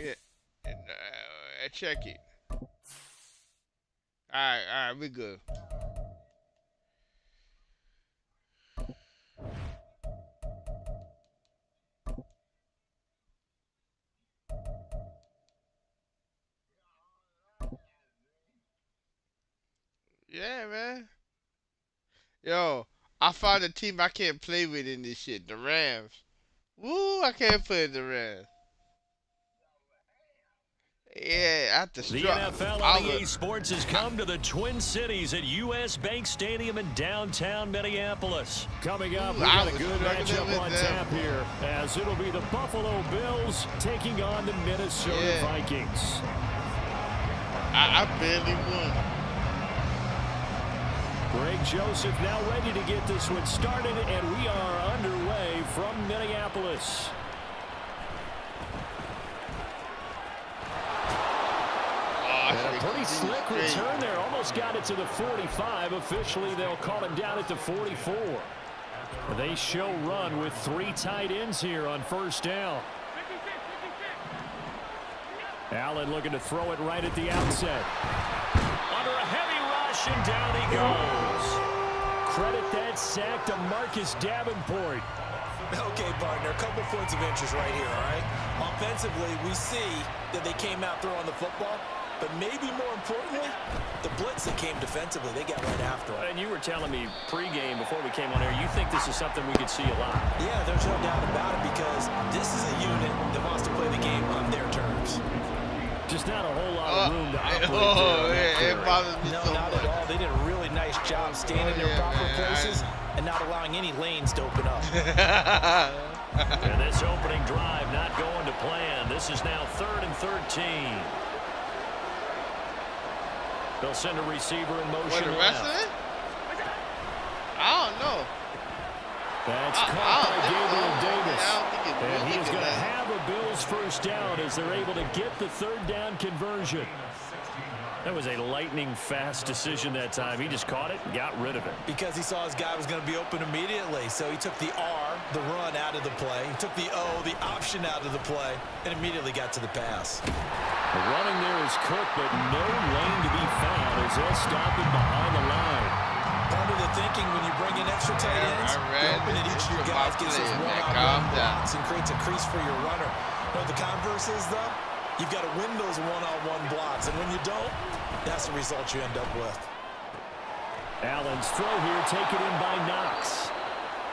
Yeah. Check it. All right, we good. Yeah, man. Yo, I found a team I can't play with in this shit. The Rams. Woo, I can't play the Rams. Yeah, I have to The NFL on EA Sports has come to the Twin Cities at U.S. Bank Stadium in downtown Minneapolis. Coming up, we've got a good matchup on tap here, as it'll be the Buffalo Bills taking on the Minnesota Vikings. I barely won. Greg Joseph now ready to get this one started, and we are underway from Minneapolis. And a pretty slick return there. Almost got it to the 45. Officially, they'll call him down at the 44. They show run with 3 tight ends here on first down. Allen looking to throw it right at the outset. Under a heavy rush, and down he goes. Credit that sack to Marcus Davenport. Okay, partner, a couple points of interest right here, all right? Offensively, we see that they came out throwing the football. But maybe more importantly, the blitz that came defensively, they got right after it. And you were telling me pregame before we came on air, you think this is something we could see a lot. Yeah, there's no doubt about it, because this is a unit that wants to play the game on their terms. Just not a whole lot of room to operate. It bothers me no, so not much. at all. They did a really nice job staying in their proper places and not allowing any lanes to open up. And this opening drive not going to plan. This is now 3rd and 13. They'll send a receiver in motion the rest of it? I don't know. That's caught by Gabriel Davis. And he's going to have a Bills first down as they're able to get the 3rd down conversion. That was a lightning-fast decision that time. He just caught it and got rid of it. Because he saw his guy was going to be open immediately. So he took the R, the run, out of the play. He took the O, the option, out of the play, and immediately got to the pass. The running there is Cook, but no lane to be found as they'll stop him behind the line. Part of the thinking when you bring in extra tight ends, you're hoping that each of your guys gets those one-on-one blocks and creates a crease for your runner. You know, the converse is, though, you've got to win those one-on-one blocks, and when you don't, that's the result you end up with. Allen's throw here taken in by Knox.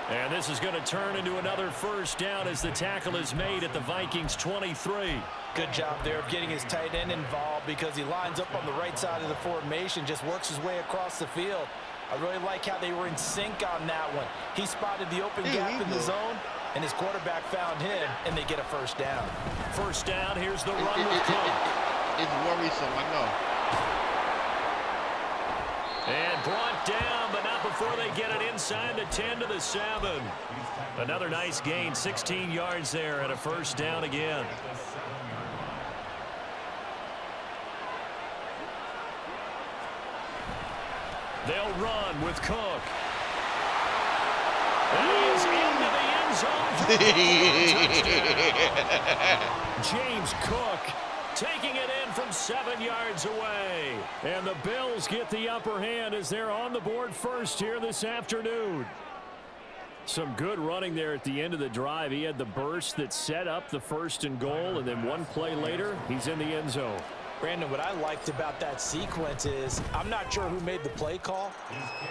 And this is going to turn into another first down as the tackle is made at the Vikings 23. Good job there of getting his tight end involved, because he lines up on the right side of the formation, just works his way across the field. I really like how they were in sync on that one. He spotted the open gap in the zone, and his quarterback found him, and they get a first down. First down, here's the run with Cook. It's worrisome, I know. And brought down, but not before they get it inside the 10 to the 7. Another nice gain, 16 yards there, and a first down again. They'll run with Cook. And he is into the end zone. James Cook taking it in from 7 yards away. And the Bills get the upper hand as they're on the board first here this afternoon. Some good running there at the end of the drive. He had the burst that set up the 1st and goal, and then one play later, he's in the end zone. Brandon, what I liked about that sequence is, I'm not sure who made the play call,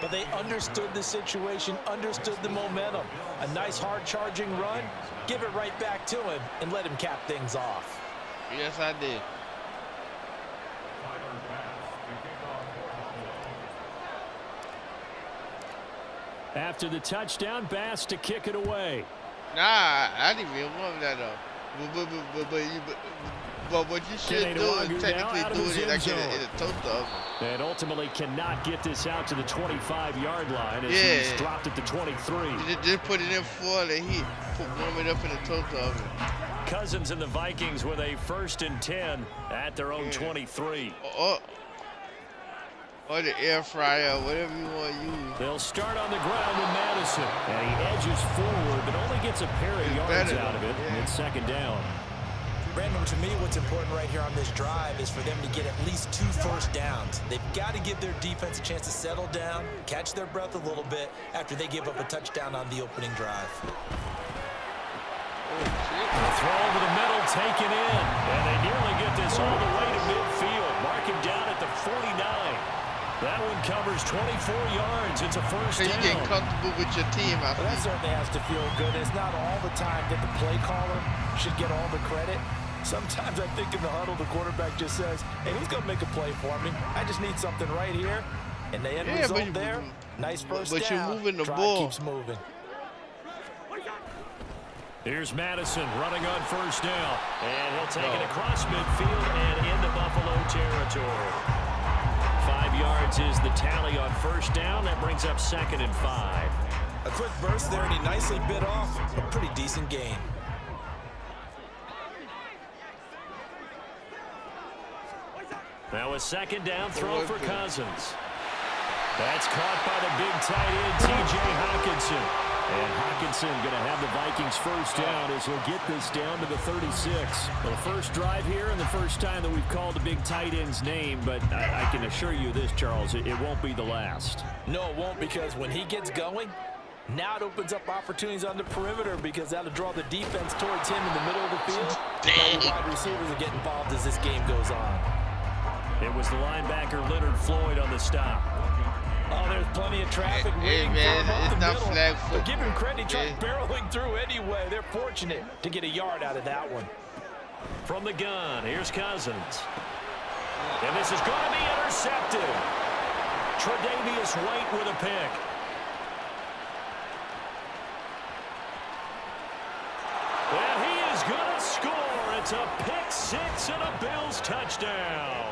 but they understood the situation, understood the momentum. A nice hard charging run, give it right back to him, and let him cap things off. Yes, I did. After the touchdown, Bass to kick it away. Nah, I didn't even want that though. But what you should do is technically do it like in a toaster oven. And ultimately cannot get this out to the 25-yard line as he's dropped it to 23. Just put it in full and heat. Warm it up in the toaster oven. Cousins and the Vikings with a 1st and 10 at their own 23. Or the air fryer, whatever you want to use. They'll start on the ground with Madison. And he edges forward, but only gets a pair of yards out of it. And it's 2nd down. Brandon, And to me, what's important right here on this drive is for them to get at least 2 first downs. They've got to give their defense a chance to settle down, catch their breath a little bit after they give up a touchdown on the opening drive. The throw over the middle, taken in. And they nearly get this all the way to midfield. Mark him down at the 49. That one covers 24 yards. It's a first down. You get comfortable with your team. Well, that certainly has to feel good. It's not all the time that the play caller should get all the credit. Sometimes I think in the huddle, the quarterback just says, hey, who's going to make a play for me? I just need something right here. And the end result there, nice first down. But you're moving the Drive ball. keeps moving. Here's Madison running on first down. And he'll take it across midfield and into Buffalo territory. 5 yards is the tally on first down. That brings up 2nd and 5. A quick burst there, and he nicely bit off a pretty decent gain. Now a 2nd down throw for Cousins. That's caught by the big tight end, T.J. Hockenson. And Hockenson going to have the Vikings first down as he'll get this down to the 36. Well, the first drive here and the first time that we've called the big tight end's name, but I can assure you this, Charles, it won't be the last. No, it won't, because when he gets going, now it opens up opportunities on the perimeter because that'll draw the defense towards him in the middle of the field. The wide receivers will get involved as this game goes on. It was the linebacker Leonard Floyd on the stop. Oh, there's plenty of traffic waiting for him up the middle. But give him credit, he tried barreling through anyway. They're fortunate to get a yard out of that one. From the gun, here's Cousins. And this is going to be intercepted. Tre'Davious White with a pick. And he is going to score. It's a pick six and a Bills touchdown.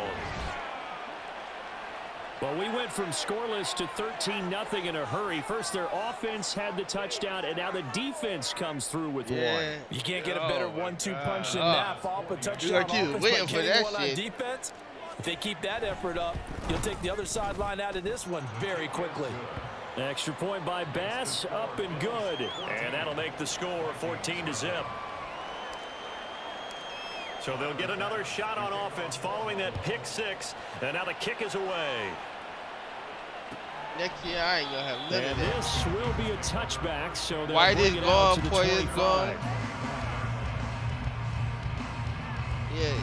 Well, we went from scoreless to 13-0 in a hurry. First, their offense had the touchdown, and now the defense comes through with one. You can't get a better 1-2 punch than that. Fall up a touchdown offense by getting one on defense. If they keep that effort up, you'll take the other sideline out of this one very quickly. Extra point by Bass, up and good. And that'll make the score 14-0. So they'll get another shot on offense following that pick six. And now the kick is away. Next year, I ain't going to have none of this will be a touchback. So they'll White bring is it out to gone, the Poyer is 25. gone. Yeah.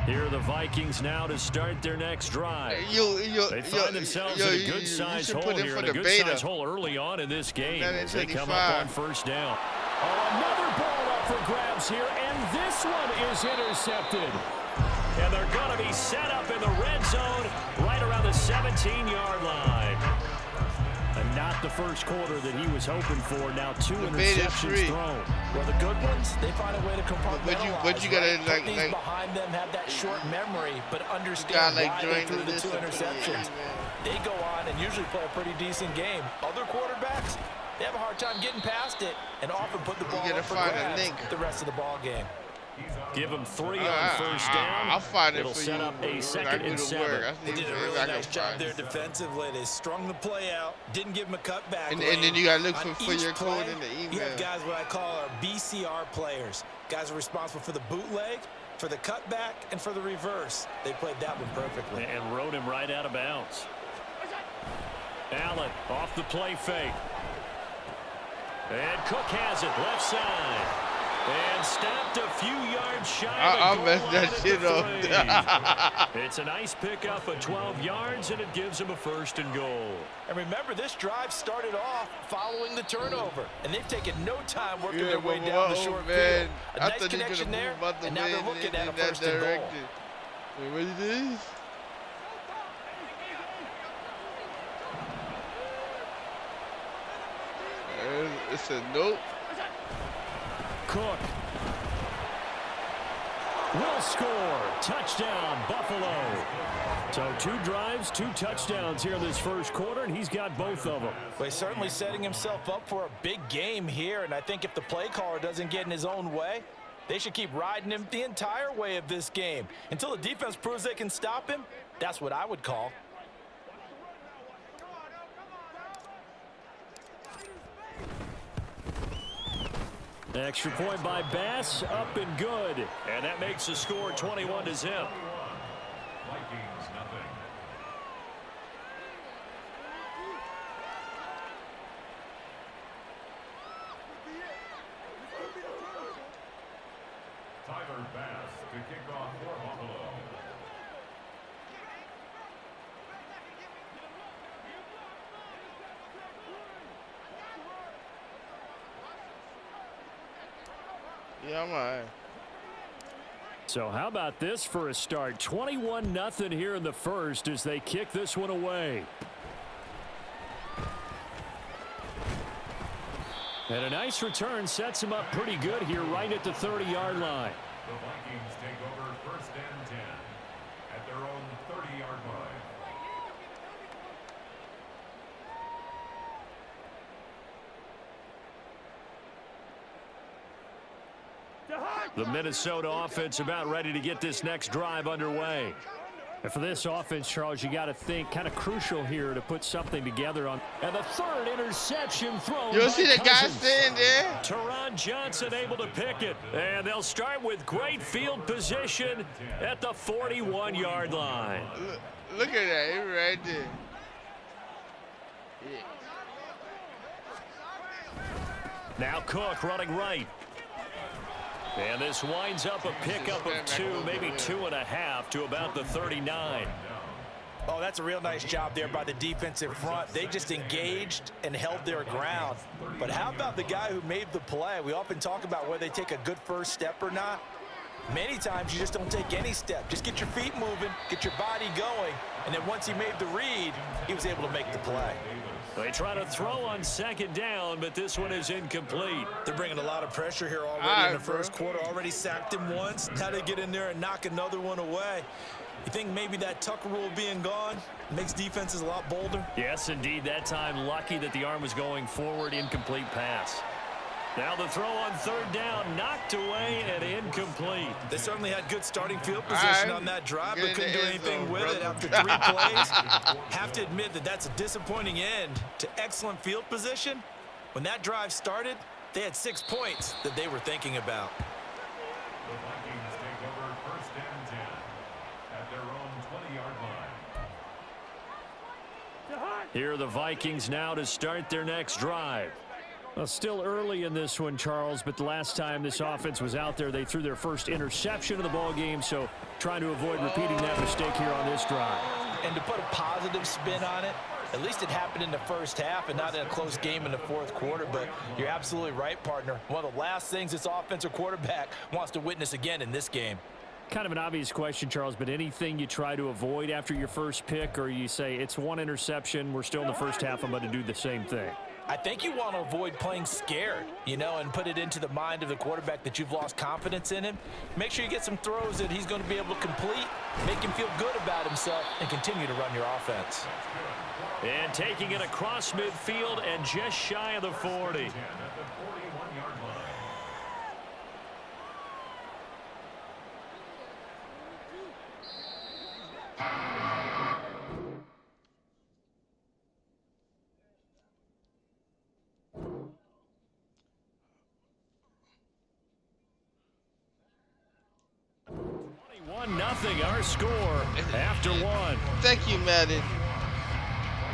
Here are the Vikings now to start their next drive. They find themselves in a good-sized hole here, and a good-sized hole early on in this game as they come up on first down. Oh, another ball up for grabs here, and this one is intercepted. And they're going to be set up in the red zone right around the 17-yard line. And not the first quarter that he was hoping for. Now 2 interceptions thrown. Well, the good ones, they find a way to compartmentalize. But you gotta like behind them have that short memory, but understand why they threw the 2 interceptions. They go on and usually play a pretty decent game. Other quarterbacks, they have a hard time getting past it and often put the ball up for grabs the rest of the ball game. Give them 3 on first down. I'll find it. It'll for set you. up a 2nd and 7. They did a really nice job there defensively. They strung the play out, didn't give them a cutback. And then you got to look for your code in the email. You have guys what I call our BCR players. Guys are responsible for the bootleg, for the cutback, and for the reverse. They played that one perfectly. And rode him right out of bounds. Allen off the play fake. And Cook has it left side. And stopped a few yards shy of the goal line that shit up. It's a nice pickup of 12 yards, and it gives them a 1st and goal. And remember, this drive started off following the turnover, and they've taken no time working their way down the short field. A nice connection there, and now they're looking at a 1st and goal. Wait, what is this? It's a nope. Cook will score. Touchdown, Buffalo. So 2 drives, 2 touchdowns here in this first quarter, and he's got both of them. Well, he's certainly setting himself up for a big game here, and I think if the play caller doesn't get in his own way, they should keep riding him the entire way of this game. Until the defense proves they can stop him, that's what I would call. Extra point by Bass, up and good. And that makes the score 21-0. Vikings nothing. Tyler Bass to kick off for Buffalo. Yeah, man. So how about this for a start? 21-0 here in the first as they kick this one away. And a nice return sets him up pretty good here right at the 30-yard line. The Vikings take over first and 10 at their own 30-yard line. The Minnesota offense about ready to get this next drive underway. And for this offense, Charles, you got to think kind of crucial here to put something together on. And the third interception thrown. You see the guy Cousins. standing there? Teron Johnson able to pick it. And they'll start with great field position at the 41-yard line. Look at that. He's right there. Yeah. Now Cook running right. And this winds up a pickup of 2, maybe 2.5 to about the 39. Oh, that's a real nice job there by the defensive front. They just engaged and held their ground. But how about the guy who made the play? We often talk about whether they take a good first step or not. Many times you just don't take any step. Just get your feet moving, get your body going, and then once he made the read, he was able to make the play. They try to throw on second down, but this one is incomplete. They're bringing a lot of pressure here already in the first quarter. Already sacked him once. Now they get in there and knock another one away. You think maybe that Tucker rule being gone makes defenses a lot bolder? Yes, indeed. That time lucky that the arm was going forward. Incomplete pass. Now the throw on third down, knocked away and incomplete. They certainly had good starting field position on that drive, but couldn't do anything with it after 3 plays. Have to admit that that's a disappointing end to excellent field position. When that drive started, they had 6 points that they were thinking about. The Vikings take over first and 10 at their own 20-yard line. Here are the Vikings now to start their next drive. Well, still early in this one, Charles, but the last time this offense was out there, they threw their first interception of the ball game, so trying to avoid repeating that mistake here on this drive. And to put a positive spin on it, at least it happened in the first half and not in a close game in the fourth quarter, but you're absolutely right, partner. One of the last things this offensive quarterback wants to witness again in this game. Kind of an obvious question, Charles, but anything you try to avoid after your first pick, or you say it's one interception, we're still in the first half, I'm going to do the same thing? I think you want to avoid playing scared, you know, and put it into the mind of the quarterback that you've lost confidence in him. Make sure you get some throws that he's going to be able to complete, make him feel good about himself, and continue to run your offense. And taking it across midfield and just shy of the 40. Nothing, our score after one. Thank you, Madden,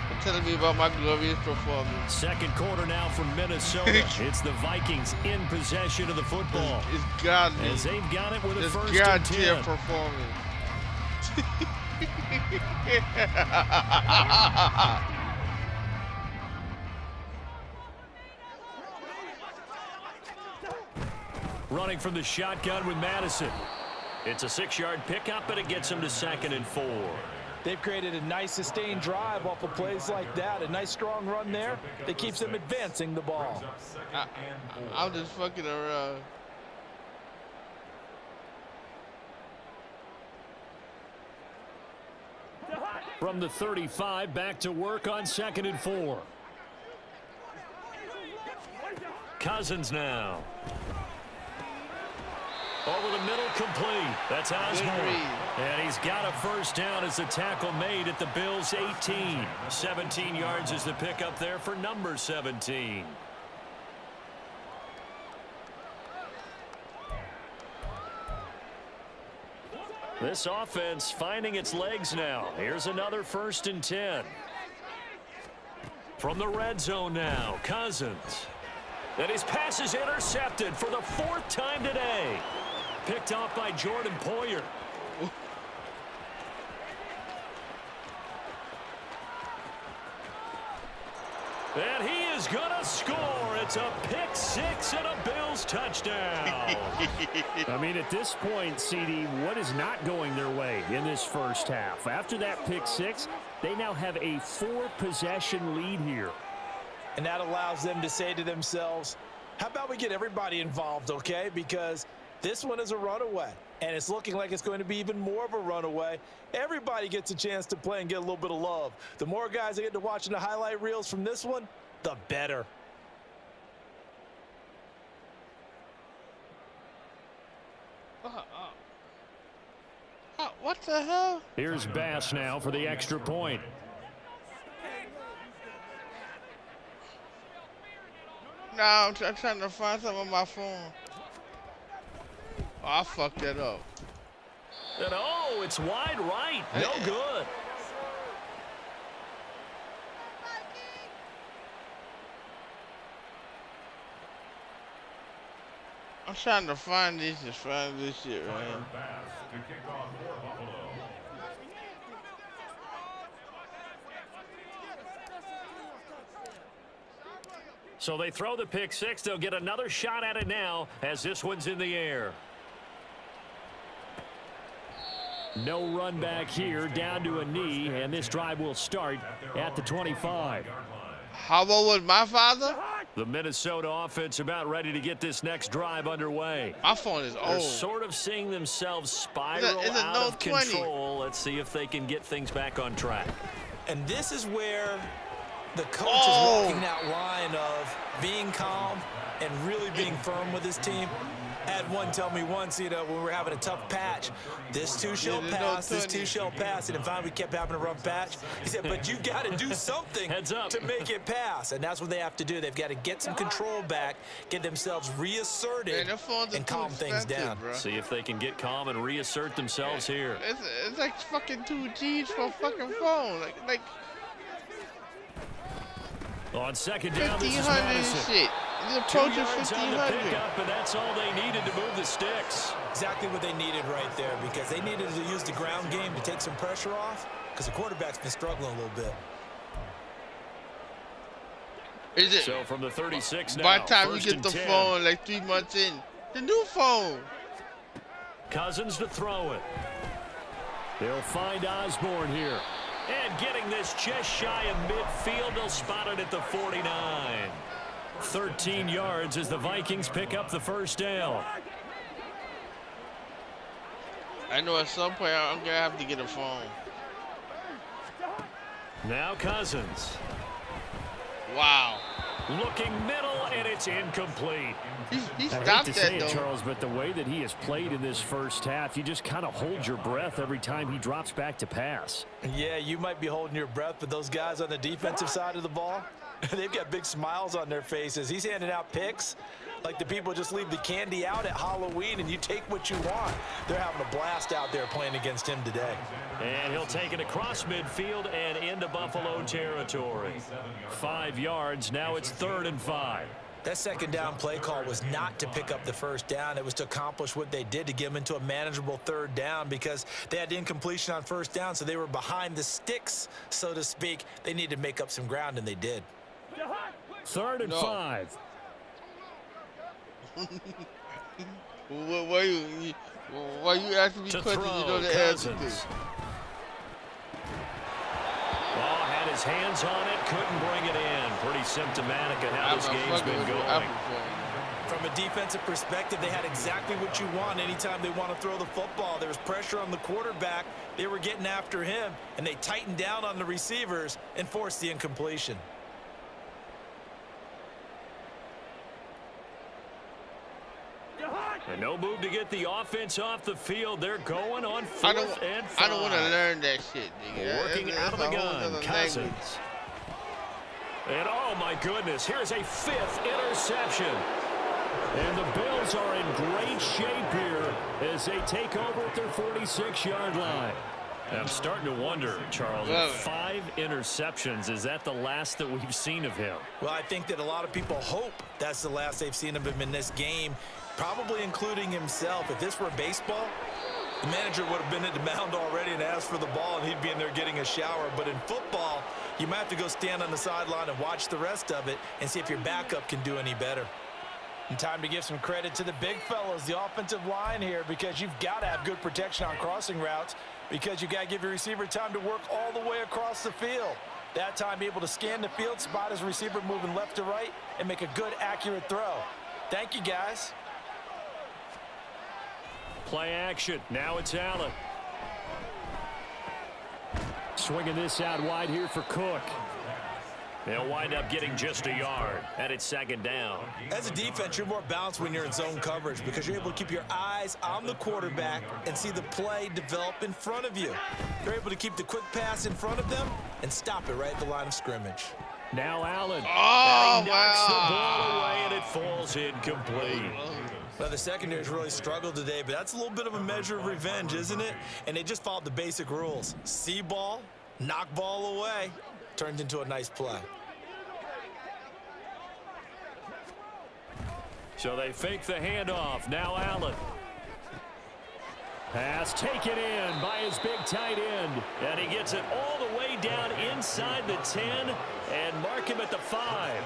for telling me about my glorious performance. Second quarter now from Minnesota. It's the Vikings in possession of the football. It's godly. As they've got it with a first God and 10. tier performance. Running from the shotgun with Madison. It's a 6-yard pickup, but it gets him to 2nd and 4. They've created a nice sustained drive off of plays like that. A nice strong run there that keeps them advancing the ball. I'm just fucking around. From the 35, back to work on 2nd and 4. Cousins now. Over the middle, complete. That's Osborne. And he's got a first down as the tackle made at the Bills' 18. 17 yards is the pickup there for number 17. This offense finding its legs now. Here's another 1st and 10. From the red zone now, Cousins. And his pass is intercepted for the 4th time today. Picked off by Jordan Poyer. And he is going to score. It's a pick 6 and a Bills touchdown. I mean, at this point, CD, what is not going their way in this first half? After that pick 6, they now have a 4-possession lead here. And that allows them to say to themselves, how about we get everybody involved, okay? Because this one is a runaway, and it's looking like it's going to be even more of a runaway. Everybody gets a chance to play and get a little bit of love. The more guys that get to watching the highlight reels from this one, the better. What the hell? Here's Bass now for the extra point. No, I'm trying to find something on my phone. Oh, I fucked that up. And oh, it's wide right. No good. I'm trying to find this and find this shit, right? To kick off for Buffalo. So they throw the pick 6. They'll get another shot at it now as this one's in the air. No run back here, down to a knee, and this drive will start at the 25. How old was my father? The Minnesota offense about ready to get this next drive underway. My phone is They're old. sort of seeing themselves spiral It's a out Note of 20. control. Let's see if they can get things back on track. And this is where the coach Oh. is walking that line of being calm and really being firm with his team. I had one tell me once, you know, when we were having a tough patch, this too shall pass, this too shall pass. And finally we kept having a rough patch. He said, but you got to do something Heads up. to make it pass. And that's what they have to do. They've got to get some control back, get themselves reasserted, Man, their phones are and too calm things expensive, down. bro. See if they can get calm and reassert themselves here. It's like fucking 2 G's for a fucking phone. Like On second down, this is 1,500 and Madison. shit. It's 2 approaching yards on the 1,500. pickup, and that's all they needed to move the sticks. Exactly what they needed right there, because they needed to use the ground game to take some pressure off, because the quarterback's been struggling a little bit. Is it? So from the 36 now, By the time you first get and the 10. phone, like 3 months in, the new phone. Cousins to throw it. They'll find Osborne here. And getting this just shy of midfield, they'll spot it at the 49. 13 yards as the Vikings pick up the first down. I know at some point I'm going to have to get a phone. Now Cousins. Wow. Looking middle, and it's incomplete. He I hate stopped to that, say it, though. Charles, but the way that he has played in this first half, you just kind of hold your breath every time he drops back to pass. Yeah, you might be holding your breath, but those guys on the defensive side of the ball, they've got big smiles on their faces. He's handing out picks like the people just leave the candy out at Halloween and you take what you want. They're having a blast out there playing against him today. And he'll take it across midfield and into Buffalo territory. 5 yards. Now it's 3rd and 5. That second down play call was not to pick up the first down. It was to accomplish what they did, to get them into a manageable 3rd down, because they had incompletion on first down, so they were behind the sticks, so to speak. They needed to make up some ground, and they did. 3rd and 5. Why you asking me To questions throw, you know the answer to? Cousins. Oh, had his hands on it, couldn't bring it in. Pretty symptomatic of how this game's been going. From a defensive perspective, they had exactly what you want anytime they want to throw the football. There was pressure on the quarterback. They were getting after him, and they tightened down on the receivers and forced the incompletion. And no move to get the offense off the field. They're going on 4th and 5. I don't want to learn that shit, nigga. Working out of the gun, Cousins. And oh my goodness, here's a 5th interception. And the Bills are in great shape here as they take over at their 46-yard line. I'm starting to wonder, Charles, 5 interceptions, is that the last that we've seen of him? Well, I think that a lot of people hope that's the last they've seen of him in this game, probably including himself. If this were baseball, the manager would have been at the mound already and asked for the ball, and he'd be in there getting a shower. But in football, you might have to go stand on the sideline and watch the rest of it and see if your backup can do any better. And time to give some credit to the big fellas, the offensive line here, because you've got to have good protection on crossing routes, because you've got to give your receiver time to work all the way across the field. That time, be able to scan the field, spot his receiver moving left to right, and make a good, accurate throw. Thank you, guys. Play action. Now it's Allen. Swinging this out wide here for Cook. They'll wind up getting just a yard, and it's second down. As a defense, you're more balanced when you're in zone coverage because you're able to keep your eyes on the quarterback and see the play develop in front of you. You're able to keep the quick pass in front of them and stop it right at the line of scrimmage. Now Allen. Oh, He knocks the ball away, and it falls incomplete. Well, the secondary's really struggled today, but that's a little bit of a measure of revenge, isn't it? And they just followed the basic rules. See ball, knock ball away. Turned into a nice play. So they fake the handoff. Now Allen. Pass taken in by his big tight end. And he gets it all the way down inside the 10 and mark him at the 5.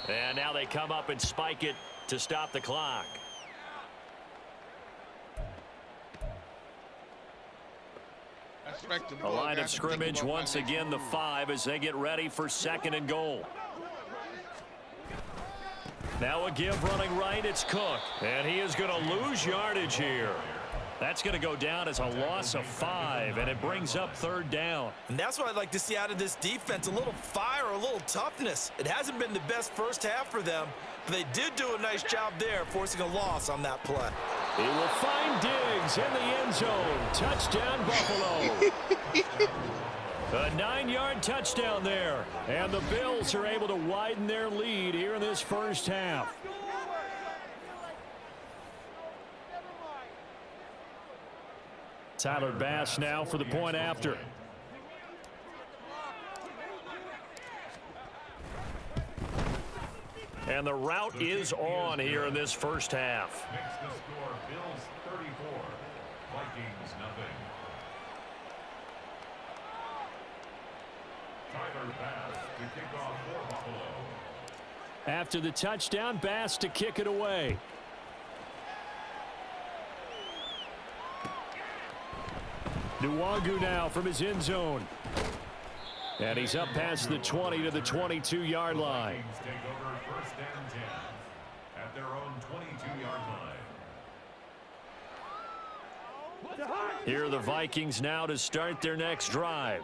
And now they come up and spike it to stop the clock. A line of scrimmage once again, the 5 as they get ready for second and goal. Now a give running right, it's Cook. And he is going to lose yardage here. That's going to go down as a loss of 5, and it brings up third down. And that's what I'd like to see out of this defense, a little fire, a little toughness. It hasn't been the best first half for them, but they did do a nice job there, forcing a loss on that play. He will find Diggs in the end zone. Touchdown, Buffalo. A 9-yard touchdown there, and the Bills are able to widen their lead here in this first half. Tyler Bass now for the point after. And the route is on here in this first half. Makes the score Bills 34, Vikings nothing. Tyler Bass to kick off for Buffalo. After the touchdown, Bass to kick it away. Nwangu now from his end zone. And he's up past the 20 to the 22-yard line. Vikings take over first and 10 at their own 22-yard line. Here are the Vikings now to start their next drive.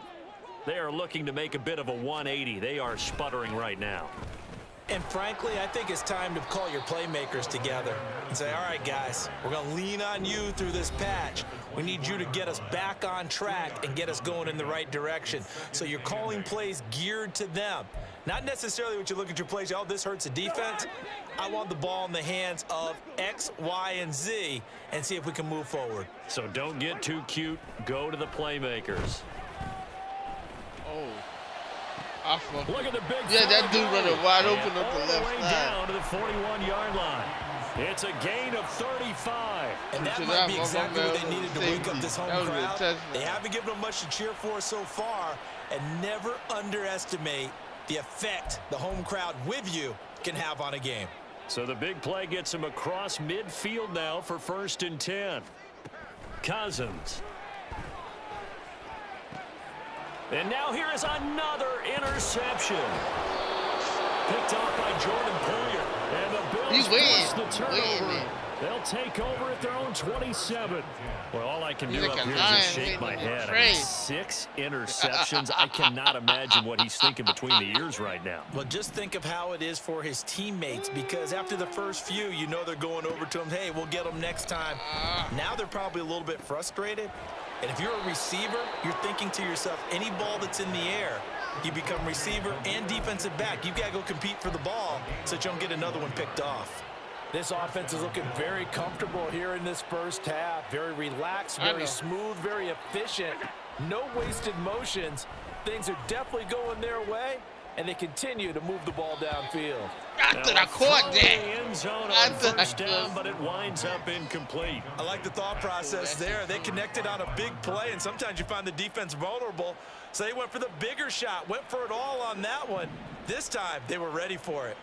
They are looking to make a bit of a 180. They are sputtering right now. And frankly, I think it's time to call your playmakers together and say, all right, guys, we're going to lean on you through this patch. We need you to get us back on track and get us going in the right direction. So you're calling plays geared to them. Not necessarily what you look at your plays, oh, this hurts the defense. I want the ball in the hands of X, Y, and Z and see if we can move forward. So don't get too cute. Go to the playmakers. Oh. Look at the big that dude running wide open up the all the left way side. down to the 41-yard line. It's a gain of 35. And that might be exactly what they needed to wake up this home crowd. They haven't given them much to cheer for so far, and never underestimate the effect the home crowd with you can have on a game. So the big play gets him across midfield now for first and 10. Cousins. And now here is another interception. Picked off by Jordan Poyer. And the Bills force the turnover They'll take over at their own 27. Well, all I can He's do like up a here is lion just shake waiting my to be head. I mean, praised. 6 interceptions. I cannot imagine what he's thinking between the ears right now. Well, just think of how it is for his teammates, because after the first few, you know they're going over to him, hey, we'll get them next time. Now they're probably a little bit frustrated. And if you're a receiver, you're thinking to yourself, any ball that's in the air, you become receiver and defensive back. You've got to go compete for the ball so that you don't get another one picked off. This offense is looking very comfortable here in this first half. Very relaxed, very smooth, very efficient. No wasted motions. Things are definitely going their way, and they continue to move the ball downfield. I thought I caught that. End zone on first down, but it winds up incomplete. I like the thought process there. They connected on a big play, and sometimes you find the defense vulnerable. So they went for the bigger shot, went for it all on that one. This time, they were ready for it.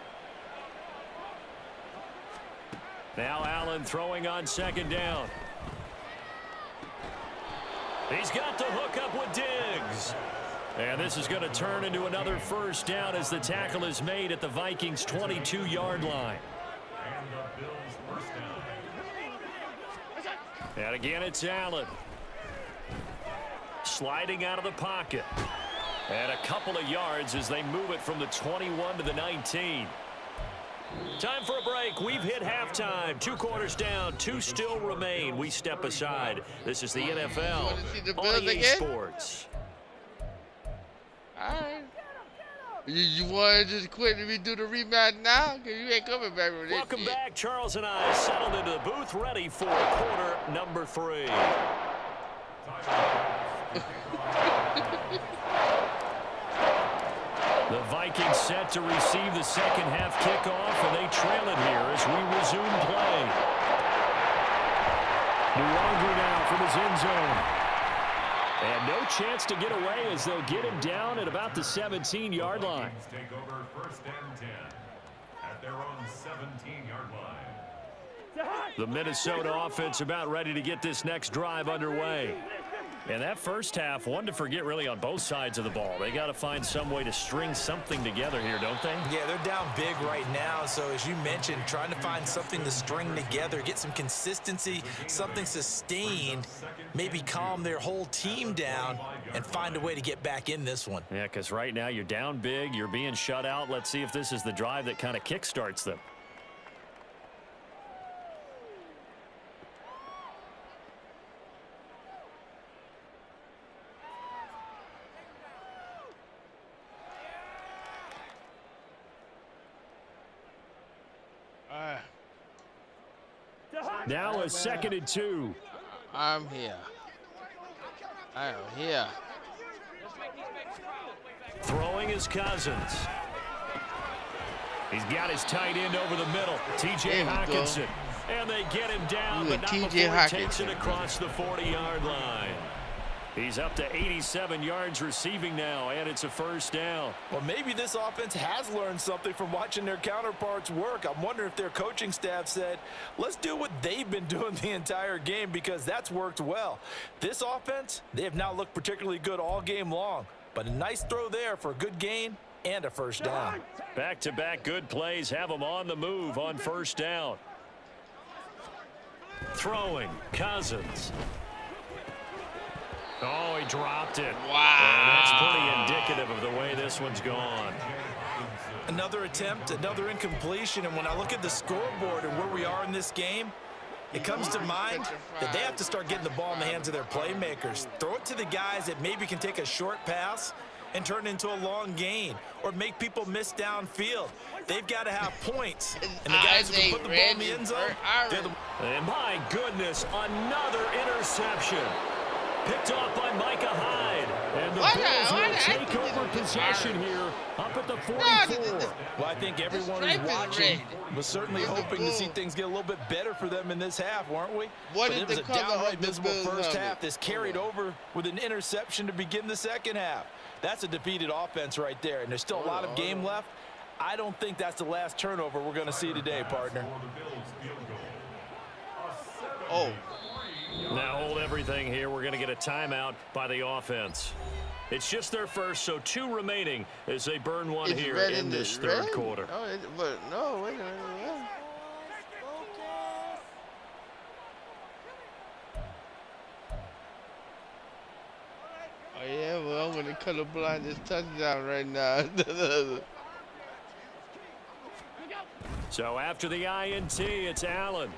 Now Allen throwing on second down. He's got the hook up with Diggs. And this is going to turn into another first down as the tackle is made at the Vikings' 22-yard line. And the Bills first down. And again, it's Allen. Sliding out of the pocket. And a couple of yards as they move it from the 21 to the 19. Time for a break. We've hit halftime. 2 quarters down. 2 still remain. We step aside. This is the NFL on EA Sports. All right. You want to just quit and redo the rematch now? Because you ain't coming back with this Welcome shit. back. Charles and I settled into the booth, ready for quarter number 3. The Vikings set to receive the second half kickoff, and they trail it here as we resume play. Luongo now from his end zone. And no chance to get away as they'll get him down at about the 17-yard line. Take over first and 10 at their own 17-yard line. The Minnesota offense about ready to get this next drive underway. And that first half, one to forget really on both sides of the ball. They got to find some way to string something together here, don't they? Yeah, they're down big right now. So as you mentioned, trying to find something to string together, get some consistency, something sustained, maybe calm their whole team down and find a way to get back in this one. Yeah, because right now you're down big, you're being shut out. Let's see if this is the drive that kind of kickstarts them. Now a 2nd and 2. I'm here. I am here. Throwing his Cousins. He's got his tight end over the middle, T.J. Hockenson. And they get him down, but not before he takes it across the 40-yard line. He's up to 87 yards receiving now, and it's a first down. Well, maybe this offense has learned something from watching their counterparts work. I'm wondering if their coaching staff said, let's do what they've been doing the entire game, because that's worked well. This offense, they have not looked particularly good all game long, but a nice throw there for a good gain and a first down. Back-to-back good plays have them on the move on first down. Throwing, Cousins. Oh, he dropped it. Wow. And that's pretty indicative of the way this one's gone. Another attempt, another incompletion, and when I look at the scoreboard and where we are in this game, it comes to mind that they have to start getting the ball in the hands of their playmakers. Throw it to the guys that maybe can take a short pass and turn it into a long gain, or make people miss downfield. They've got to have points, and the guys who can put the ball in the end zone, they're the... And my goodness, another interception. Picked off by Micah Hyde. And the Bills will take over possession here up at the 44. Well, I think everyone who's watching was certainly hoping to see things get a little bit better for them in this half, weren't we? But it was a downright miserable first half. This carried over with an interception to begin the second half. That's a defeated offense right there, and there's still a lot of game left. I don't think that's the last turnover we're going to see today, partner. Oh. Now hold everything here. We're going to get a timeout by the offense. It's just their first, so 2 remaining as they burn one here in this third quarter. No, but no, wait a minute. colorblind this touchdown right now. So after the INT, it's Allen.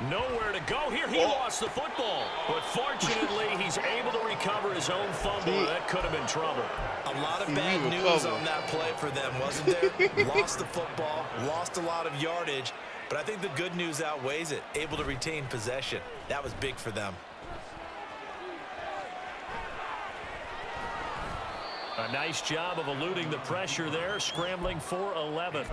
Nowhere to go here. He lost the football. But fortunately, he's able to recover his own fumble. That could have been trouble. A lot of bad news on that play for them, wasn't there? Lost the football, lost a lot of yardage. But I think the good news outweighs it. Able to retain possession. That was big for them. A nice job of eluding the pressure there, scrambling for 11.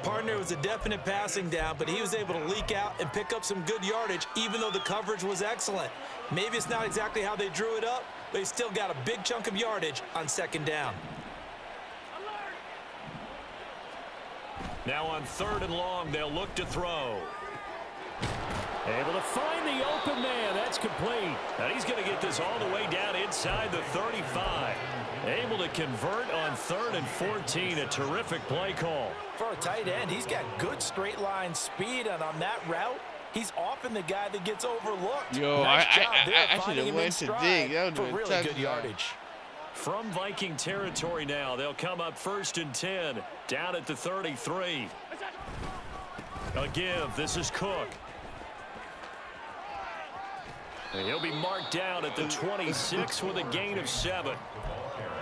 Partner was a definite passing down, but he was able to leak out and pick up some good yardage, even though the coverage was excellent. Maybe it's not exactly how they drew it up, but he still got a big chunk of yardage on second down. Now on 3rd and long, they'll look to throw. Able to find the open man. That's complete. And he's going to get this all the way down inside the 35. Able to convert on 3rd and 14. A terrific play call. For a tight end, he's got good straight line speed, and on that route, he's often the guy that gets overlooked. Yo, nice I should have went to dig. That for would have really good yardage. From Viking territory now, they'll come up 1st and 10, down at the 33. A give. This is Cook. And he'll be marked down at the 26 with a gain of 7.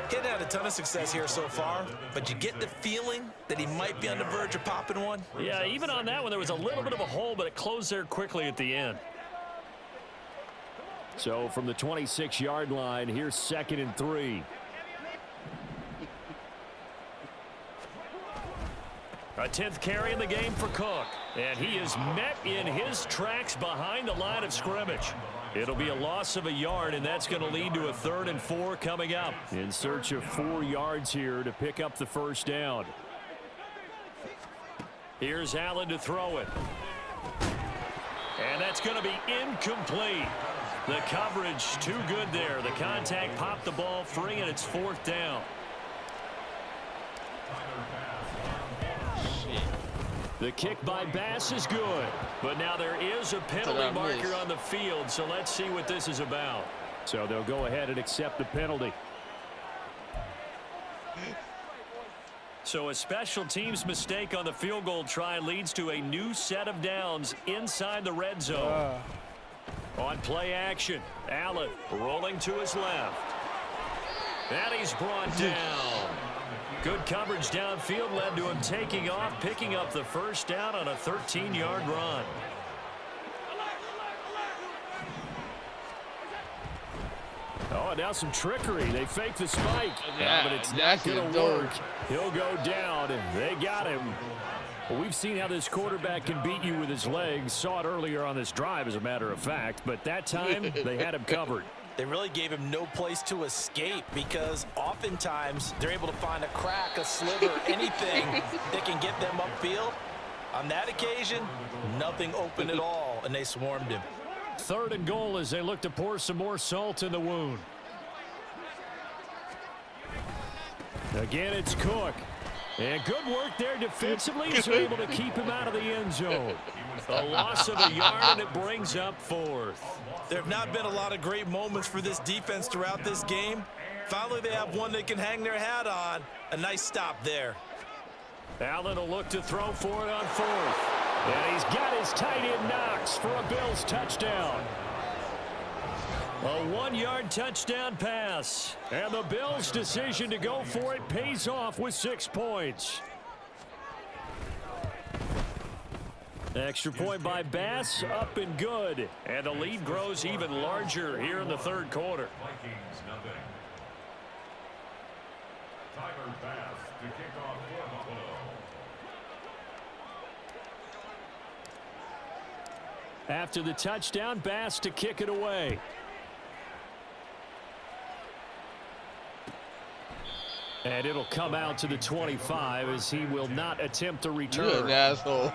He's had a ton of success here so far, but you get the feeling that he might be on the verge of popping one. Yeah, even on that one, there was a little bit of a hole, but it closed there quickly at the end. So from the 26-yard line, here's 2nd and 3. A 10th carry in the game for Cook. And he is met in his tracks behind the line of scrimmage. It'll be a loss of a yard, and that's going to lead to a 3rd and 4 coming up. In search of 4 yards here to pick up the first down. Here's Allen to throw it. And that's going to be incomplete. The coverage too good there. The contact popped the ball free, and it's 4th down. The kick by Bass is good, but now there is a penalty marker on the field, so let's see what this is about. So they'll go ahead and accept the penalty. So a special teams mistake on the field goal try leads to a new set of downs inside the red zone. On play action, Allen rolling to his left. And he's brought down. Good coverage downfield led to him taking off, picking up the first down on a 13-yard run. Oh, now some trickery. They fake the spike. But it's not going to work. He'll go down, and they got him. Well, we've seen how this quarterback can beat you with his legs. Saw it earlier on this drive, as a matter of fact. But that time, they had him covered. They really gave him no place to escape because oftentimes they're able to find a crack, a sliver, anything that can get them upfield. On that occasion, nothing open at all, and they swarmed him. 3rd and goal as they look to pour some more salt in the wound. Again, it's Cook. And good work there defensively. He's able to keep him out of the end zone. A loss of a yard, and it brings up 4th. There have not been a lot of great moments for this defense throughout this game. Finally, they have one they can hang their hat on. A nice stop there. Allen will look to throw for it on 4th. And he's got his tight end Knox for a Bills touchdown. A 1-yard touchdown pass. And the Bills' decision to go for it pays off with 6 points. Extra point by Bass, up and good. And the lead grows even larger here in the 3rd quarter. Vikings nothing. Tyler Bass to kick off for Buffalo. After the touchdown, Bass to kick it away. And it'll come out to the 25 as he will not attempt to return. You're an asshole.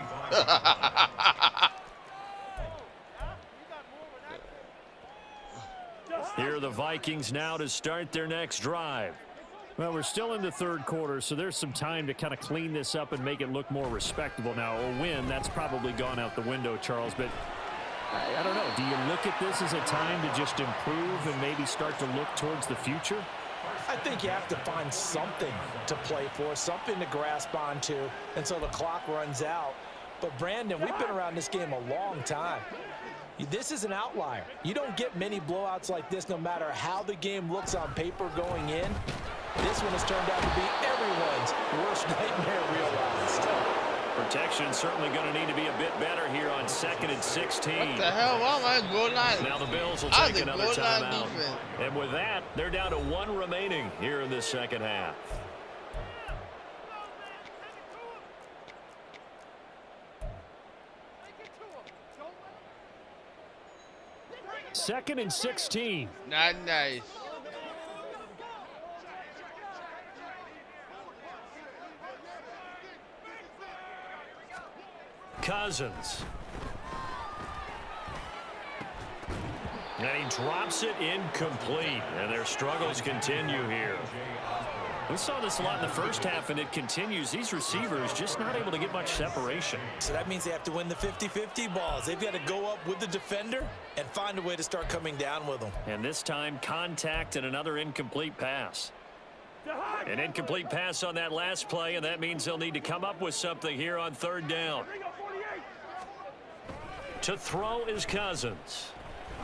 Here are the Vikings now to start their next drive. Well, we're still in the 3rd quarter, so there's some time to kind of clean this up and make it look more respectable. Now, a win, that's probably gone out the window, Charles, but I don't know. Do you look at this as a time to just improve and maybe start to look towards the future? I think you have to find something to play for, something to grasp onto until the clock runs out. But, Brandon, we've been around this game a long time. This is an outlier. You don't get many blowouts like this no matter how the game looks on paper going in. This one has turned out to be everyone's worst nightmare realized. Protection certainly going to need to be a bit better here on 2nd and 16. What the hell? Why am I goal line? Now the Bills will I take think another goal line timeout. defense. And with that, they're down to 1 remaining here in this second half. Second and 16. Not nice. Cousins. And he drops it incomplete. And their struggles continue here. We saw this a lot in the first half, and it continues. These receivers just not able to get much separation. So that means they have to win the 50-50 balls. They've got to go up with the defender and find a way to start coming down with them. And this time, contact and another incomplete pass. An incomplete pass on that last play, and that means they'll need to come up with something here on 3rd down. To throw is Cousins.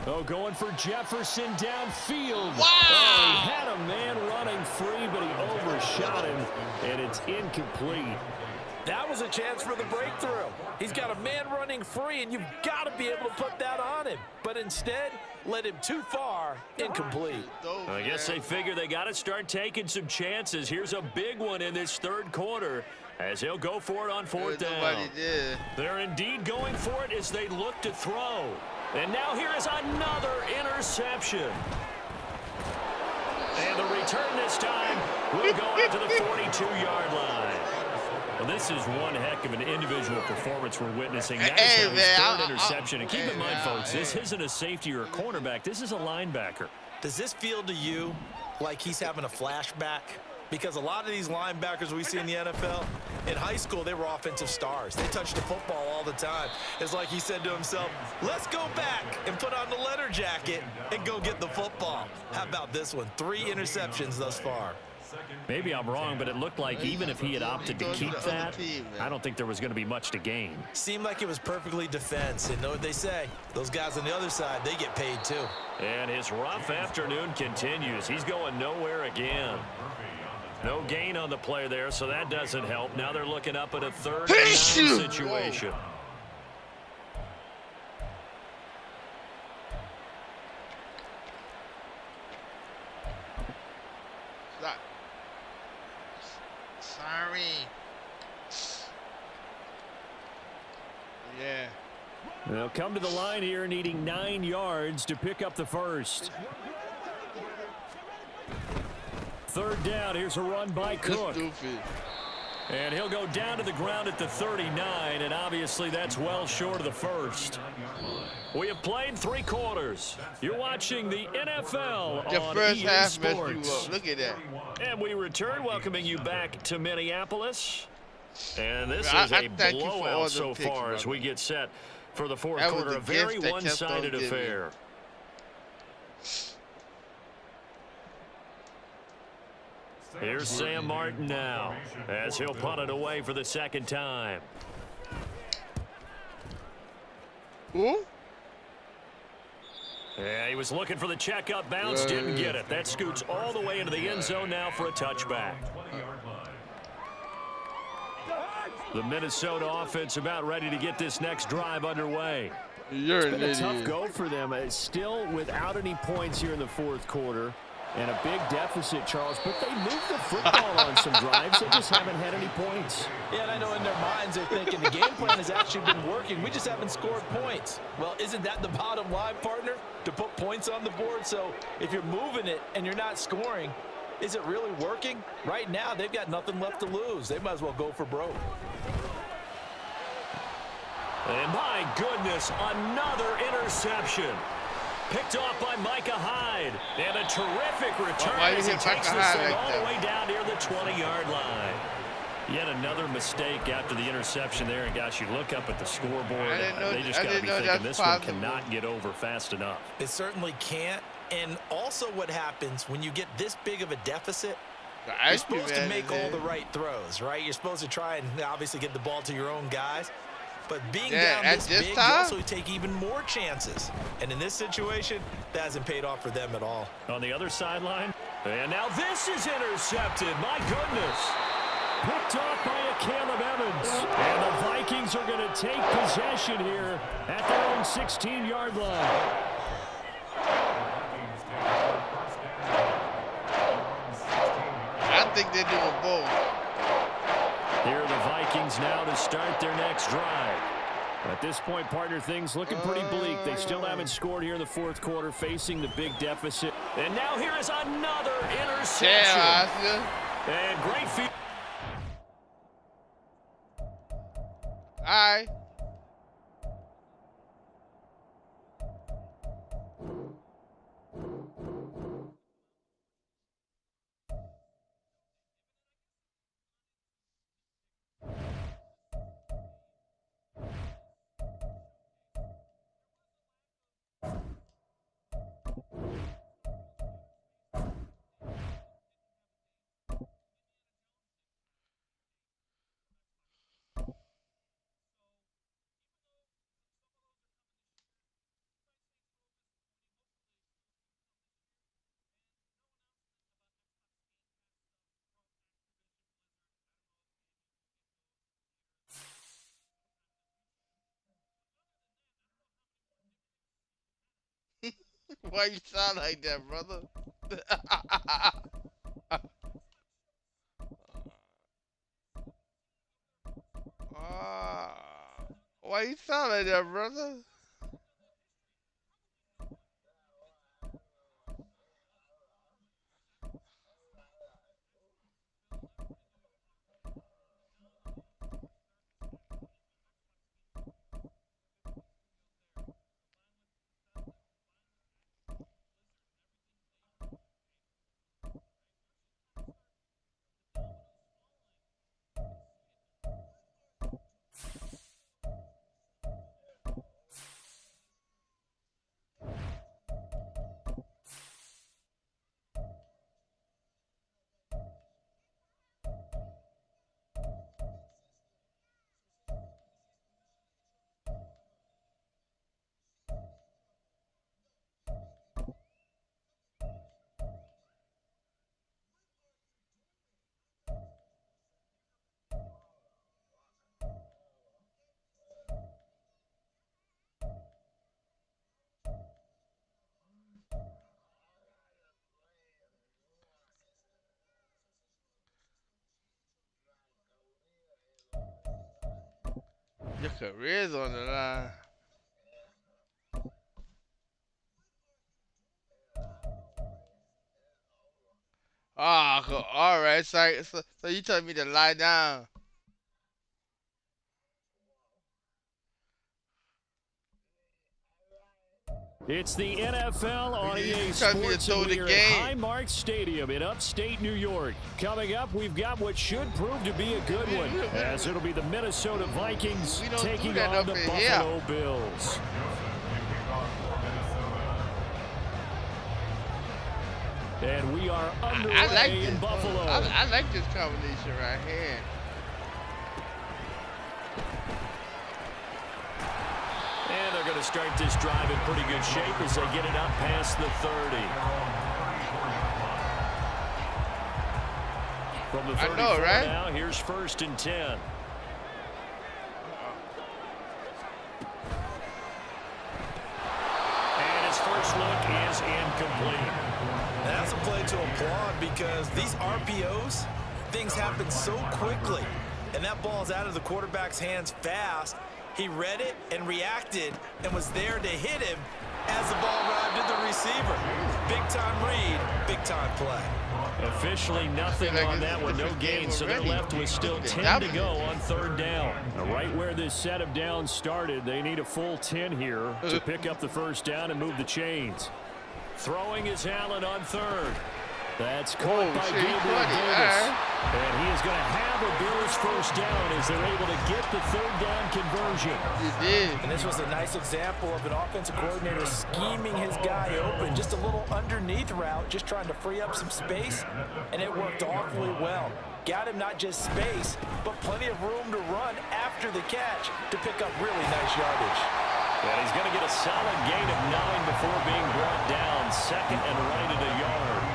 Oh, going for Jefferson downfield. Wow! Oh, he had a man running free, but he overshot him, and it's incomplete. That was a chance for the breakthrough. He's got a man running free, and you've got to be able to put that on him. But instead, led him too far, incomplete. I guess they figure they got to start taking some chances. Here's a big one in this 3rd quarter as he'll go for it on 4th down. They're indeed going for it as they look to throw. And now here is another interception. And the return this time will go out to the 42-yard line. Well, this is one heck of an individual performance we're witnessing. That is his 3rd interception. And keep in mind, folks, this isn't a safety or a cornerback. This is a linebacker. Does this feel to you like he's having a flashback? Because a lot of these linebackers we see in the NFL, in high school, they were offensive stars. They touched the football all the time. It's like he said to himself, let's go back and put on the letter jacket and go get the football. How about this one? 3 interceptions thus far. Maybe I'm wrong, but it looked like even if he had opted to keep that, I don't think there was going to be much to gain. Seemed like it was perfectly defense. And know what they say? Those guys on the other side, they get paid too. And his rough afternoon continues. He's going nowhere again. No gain on the play there, so that doesn't help. Now they're looking up at a 3rd down situation. Sorry. Yeah. They'll come to the line here needing 9 yards to pick up the first. 3rd down. Here's a run by Cook. And he'll go down to the ground at the 39, and obviously that's well short of the first. We have played 3 quarters. You're watching the NFL The on first EA half messed Sports. you up. Look at that. And we return, welcoming you back to Minneapolis. And this is I a thank you for all blowout the so picks, far as brother. we get set for the 4th That was quarter. the A very gift that kept on one-sided giving. affair. Here's Sam Martin now as he'll punt it away for the 2nd time. Who? Yeah, he was looking for the check-up bounce, didn't get it. That scoots all the way into the end zone now for a touchback. The Minnesota offense about ready to get this next drive underway. You're It's been a tough go for them. Still without any points here in the 4th quarter. And a big deficit, Charles. But they moved the football on some drives. They just haven't had any points. Yeah, and I know in their minds they're thinking the game plan has actually been working. We just haven't scored points. Well, isn't that the bottom line, partner? To put points on the board? So if you're moving it and you're not scoring, is it really working? Right now, they've got nothing left to lose. They might as well go for broke. And my goodness, another interception. Picked off by Micah Hyde. And a terrific return Why as you he hit takes Micah this Hyde thing like all that? the way down near the 20-yard line. Yet another mistake after the interception there. And, gosh, you look up at the scoreboard. They just got to be thinking this one cannot get over fast enough. It certainly can't. And also what happens when you get this big of a deficit, you're supposed to make all the right throws, right? You're supposed to try and obviously get the ball to your own guys. But being down this big, you also take even more chances. And in this situation, that hasn't paid off for them at all. On the other sideline, and now this is intercepted. My goodness. Picked off by a Caleb Evans. And the Vikings are going to take possession here at their own 16-yard line. I think they're doing both. Here are the Vikings now to start their next drive. At this point, partner, things looking pretty bleak. They still haven't scored here in the fourth quarter, facing the big deficit. And now here is another interception. Yeah, and great feed. All right. Why you sound like that, brother? Why you sound like that, brother? Your career's on the line. Oh, all right. So you telling me to lie down? It's the NFL on EA Sports, and we're at Highmark Stadium in upstate New York. Coming up, we've got what should prove to be a good one, as it'll be the Minnesota Vikings taking on the Buffalo Bills. And we are underway in Buffalo. I like this combination right here. And they're going to start this drive in pretty good shape as they get it up past the 30. From the 34 now, here's 1st and 10. And his first look is incomplete. That's a play to applaud because these RPOs, things happen so quickly. And that ball's out of the quarterback's hands fast. He read it and reacted and was there to hit him as the ball arrived at the receiver. Big-time read, big-time play. Officially nothing on that one, no gain, so they're left with still 10 to go on 3rd down. Now, right where this set of downs started, they need a full 10 here to pick up the 1st down and move the chains. Throwing is Allen on 3rd. That's caught by Gabriel Davis. And he is going to have a Bills first down as they're able to get the third down conversion. You did. And this was a nice example of an offensive coordinator scheming his guy open. Just a little underneath route, just trying to free up some space, and it worked awfully well. Got him not just space, but plenty of room to run after the catch to pick up really nice yardage. And he's going to get a solid gain of 9 before being brought down. Second and right at a yard.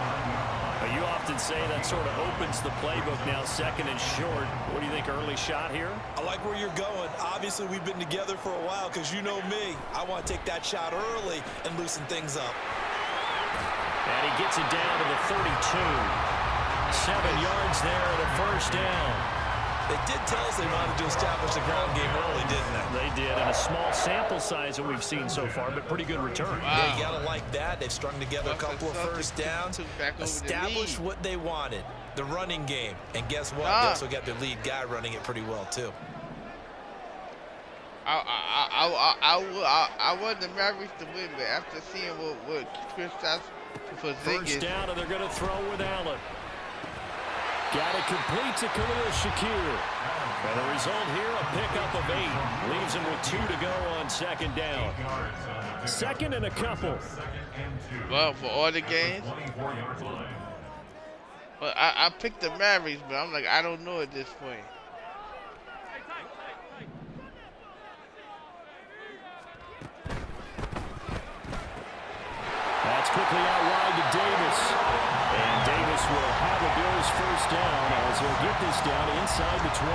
You often say that sort of opens the playbook now, second and short. What do you think, early shot here? I like where you're going. Obviously, we've been together for a while because you know me. I want to take that shot early and loosen things up. And he gets it down to the 32. 7 yards there at a first down. They did tell us they wanted to establish the ground game early, didn't they? They did, and a small sample size that we've seen so far, but pretty good return. Wow. Yeah, you got to like that. They've strung together a couple of first downs, established what they wanted, the running game. And guess what? They also got their lead guy running it pretty well, too. I want the Mavericks to win, but after seeing what Kristaps was thinking. First down, and they're going to throw with Allen. Got it complete to Khalil Shakir. And the result here, a pickup of 8. Leaves him with 2 to go on second down. Second and a couple. Well, for all the games. But I picked the Mavericks, but I'm like, I don't know at this point. That's quickly out wide to Davis. And Davis will have a Bills first down as he'll get this down inside the 20.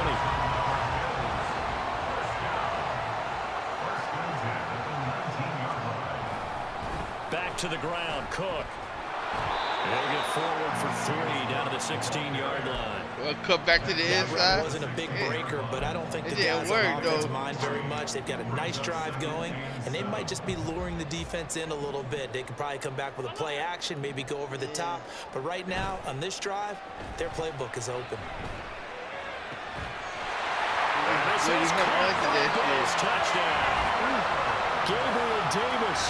Back to the ground, Cook. He'll get forward for 3 down to the 16-yard line. Well, cut back to the inside. It wasn't a big breaker, but I don't think the guys on offense mind very much. They've got a nice drive going, and they might just be luring the defense in a little bit. They could probably come back with a play action, maybe go over the top. But right now, on this drive, their playbook is open. This is Bills touchdown. Gabriel Davis,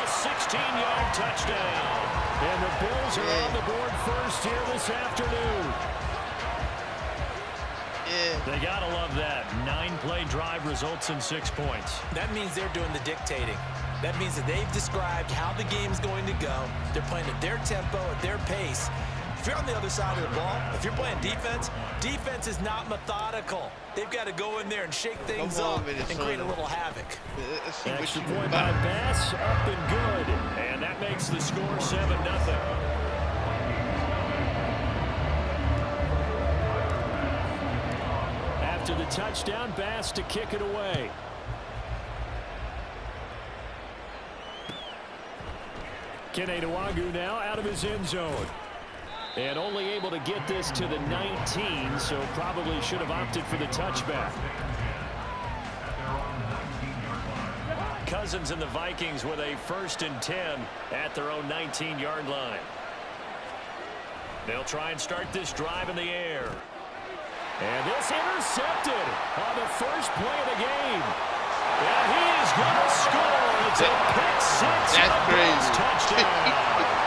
a 16-yard touchdown. And the Bills are on the board first here this afternoon. Yeah. They gotta love that. 9-play drive results in 6 points. That means they're doing the dictating. That means that they've described how the game's going to go. They're playing at their tempo, at their pace. If you're on the other side of the ball, if you're playing defense, defense is not methodical. They've got to go in there and shake things up and create a little havoc. Extra point by Bass, up and good. And that makes the score 7-0. After the touchdown, Bass to kick it away. Ejayr26show now out of his end zone. And only able to get this to the 19, so probably should have opted for the touchback. Cousins and the Vikings with a 1st and 10 at their own 19-yard line. They'll try and start this drive in the air. And this intercepted on the first play of the game. And he is going to score. It's a pick 6. That's crazy. Touchdown.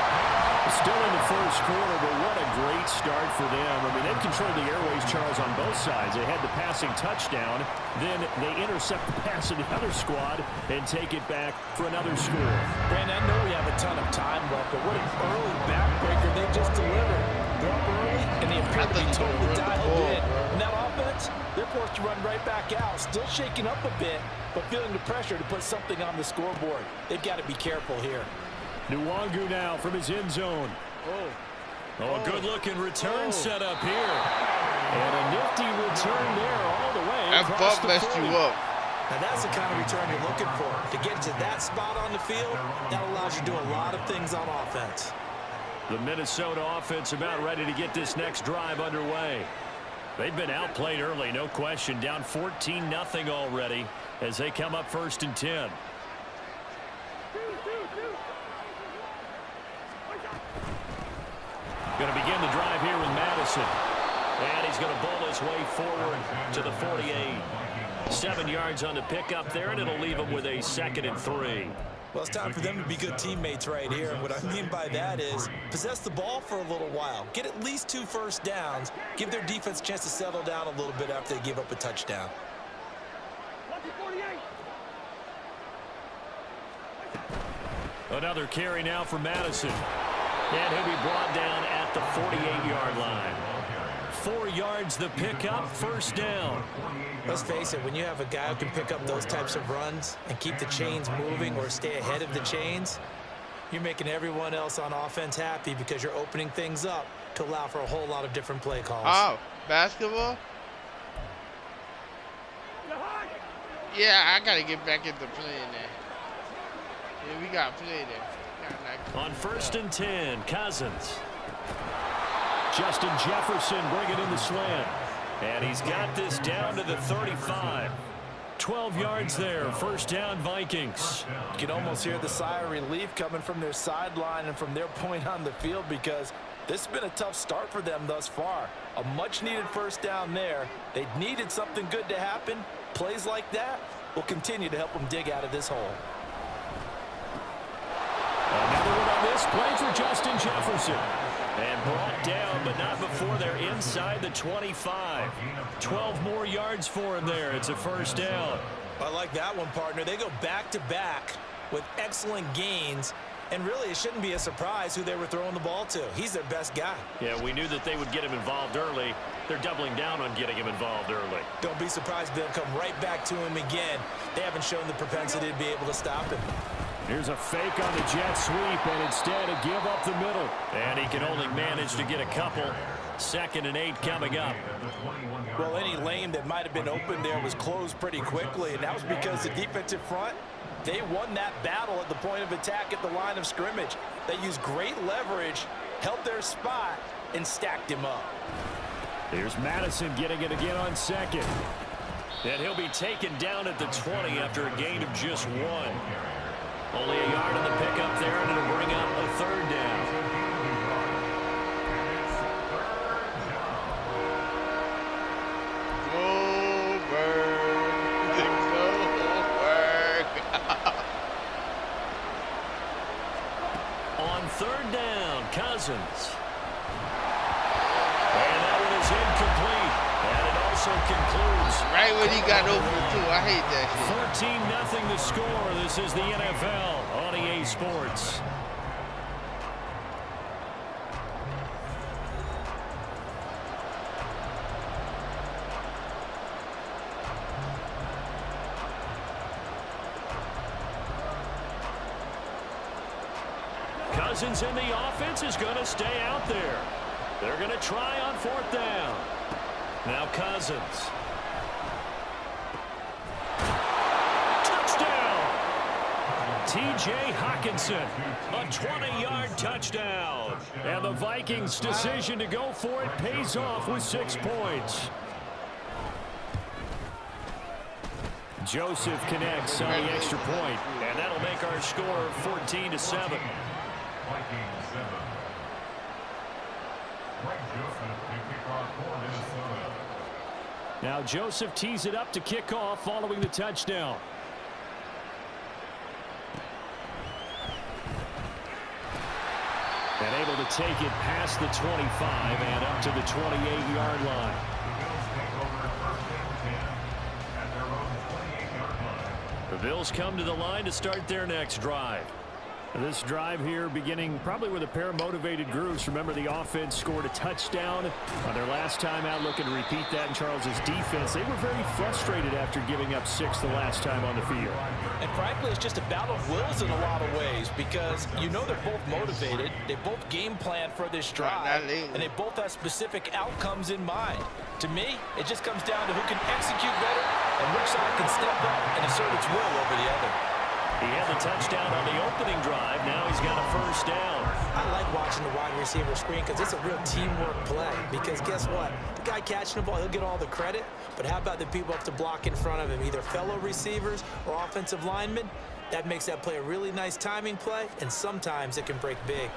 Still in the first quarter, but what a great start for them. I mean, they've controlled the airways, Charles, on both sides. They had the passing touchdown. Then they intercept the pass of the other squad and take it back for another score. Brandon, I know we have a ton of time left, but what an early backbreaker they just delivered. They're up early, and they appear to be totally dialed in. And that offense, they're forced to run right back out. Still shaking up a bit, but feeling the pressure to put something on the scoreboard. They've got to be careful here. Ejayr26show now from his end zone. A good-looking return set up here. And a nifty return there all the way across the 40. That bump messed you up. Now that's the kind of return you're looking for. To get to that spot on the field, that allows you to do a lot of things on offense. The Minnesota offense about ready to get this next drive underway. They've been outplayed early, no question. Down 14-0 already as they come up 1st and 10. Going to begin the drive here with Madison. And he's going to bowl his way forward to the 48. 7 yards on the pickup there, and it'll leave him with a 2nd and 3. Well, it's time for them to be good teammates right here. And what I mean by that is possess the ball for a little while. Get at least 2 first downs. Give their defense a chance to settle down a little bit after they give up a touchdown. Another carry now for Madison. And he'll be brought down at the 48-yard line. 4 yards the pickup, first down. Let's face it, when you have a guy who can pick up those types of runs and keep the chains moving or stay ahead of the chains, you're making everyone else on offense happy because you're opening things up to allow for a whole lot of different play calls. Oh, basketball? Yeah, I got to get back into playing there. Yeah, we got to play there. On 1st and 10, Cousins. Justin Jefferson bringing in the slant. And he's got this down to the 35. 12 yards there, first down Vikings. You can almost hear the sigh of relief coming from their sideline and from their point on the field because this has been a tough start for them thus far. A much-needed first down there. They needed something good to happen. Plays like that will continue to help them dig out of this hole. Another one on this play for Justin Jefferson. And brought down, but not before they're inside the 25. 12 more yards for him there. It's a first down. I like that one, partner. They go back-to-back with excellent gains. And really, it shouldn't be a surprise who they were throwing the ball to. He's their best guy. Yeah, we knew that they would get him involved early. They're doubling down on getting him involved early. Don't be surprised they'll come right back to him again. They haven't shown the propensity to be able to stop him. Here's a fake on the jet sweep, and instead a give up the middle. And he can only manage to get a couple. 2nd and 8 coming up. Well, any lane that might have been open there was closed pretty quickly, and that was because the defensive front, they won that battle at the point of attack at the line of scrimmage. They used great leverage, held their spot, and stacked him up. Here's Madison getting it again on 2nd. And he'll be taken down at the 20 after a gain of just 1. Only a yard on the pickup there, and it'll bring up a 3rd down. On 3rd down, Cousins. And that one is incomplete. And it also concludes. Right when he got open, too. I hate that shit. 13-0 the score. This is the NFL on EA Sports. Cousins in the offense is going to stay out there. They're going to try on 4th down. Now Cousins. T.J. Hawkinson, a 20-yard touchdown. And the Vikings' decision to go for it pays off with 6 points. Joseph connects on the extra point, and that'll make our score 14-7. Now Joseph tees it up to kick off following the touchdown. And able to take it past the 25 and up to the 28-yard line. The Bills come to the line to start their next drive. This drive here beginning probably with a pair of motivated groups. Remember, the offense scored a touchdown on their last time out, looking to repeat that in Charles's defense. They were very frustrated after giving up 6 the last time on the field. And frankly, it's just a battle of wills in a lot of ways because you know they're both motivated. They both game plan for this drive, and they both have specific outcomes in mind. To me, it just comes down to who can execute better and which side can step up and assert its will over the other. He had the touchdown on the opening drive. Now he's got a first down. I like watching the wide receiver screen because it's a real teamwork play. Because guess what? The guy catching the ball, he'll get all the credit. But how about the people up to block in front of him, either fellow receivers or offensive linemen? That makes that play a really nice timing play, and sometimes it can break big.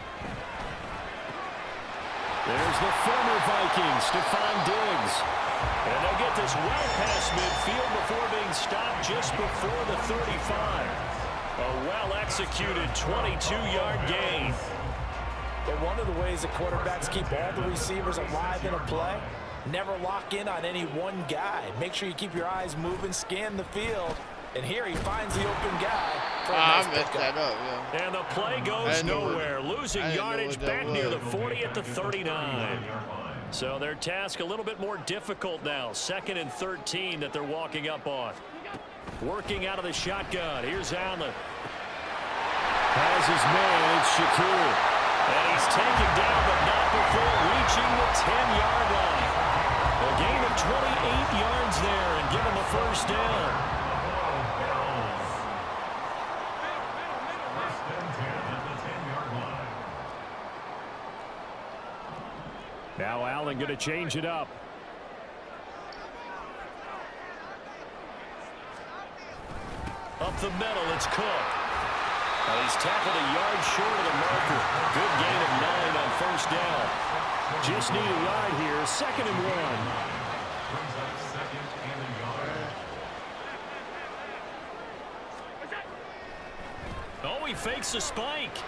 There's the former Viking, Stephon Diggs. And they'll get this well past midfield before being stopped just before the 35. A well-executed 22-yard gain. But one of the ways that quarterbacks keep all the receivers alive in a play, never lock in on any one guy. Make sure you keep your eyes moving, scan the field. And here he finds the open guy. I messed that up, yeah. And the play goes nowhere. Losing yardage back near the 40 at the 39. So their task a little bit more difficult now. 2nd and 13 that they're walking up on. Working out of the shotgun. Here's Allen. Has his man. It's Shakur. And he's taken down, but not before reaching the 10-yard line. A gain of 28 yards there and give him a first down. Now Allen going to change it up. Up the middle, it's Cook. Well, he's tackled a yard short of the marker. Good gain of 9 on first down. Just need a yard here, 2nd and 1. Oh, he fakes a spike.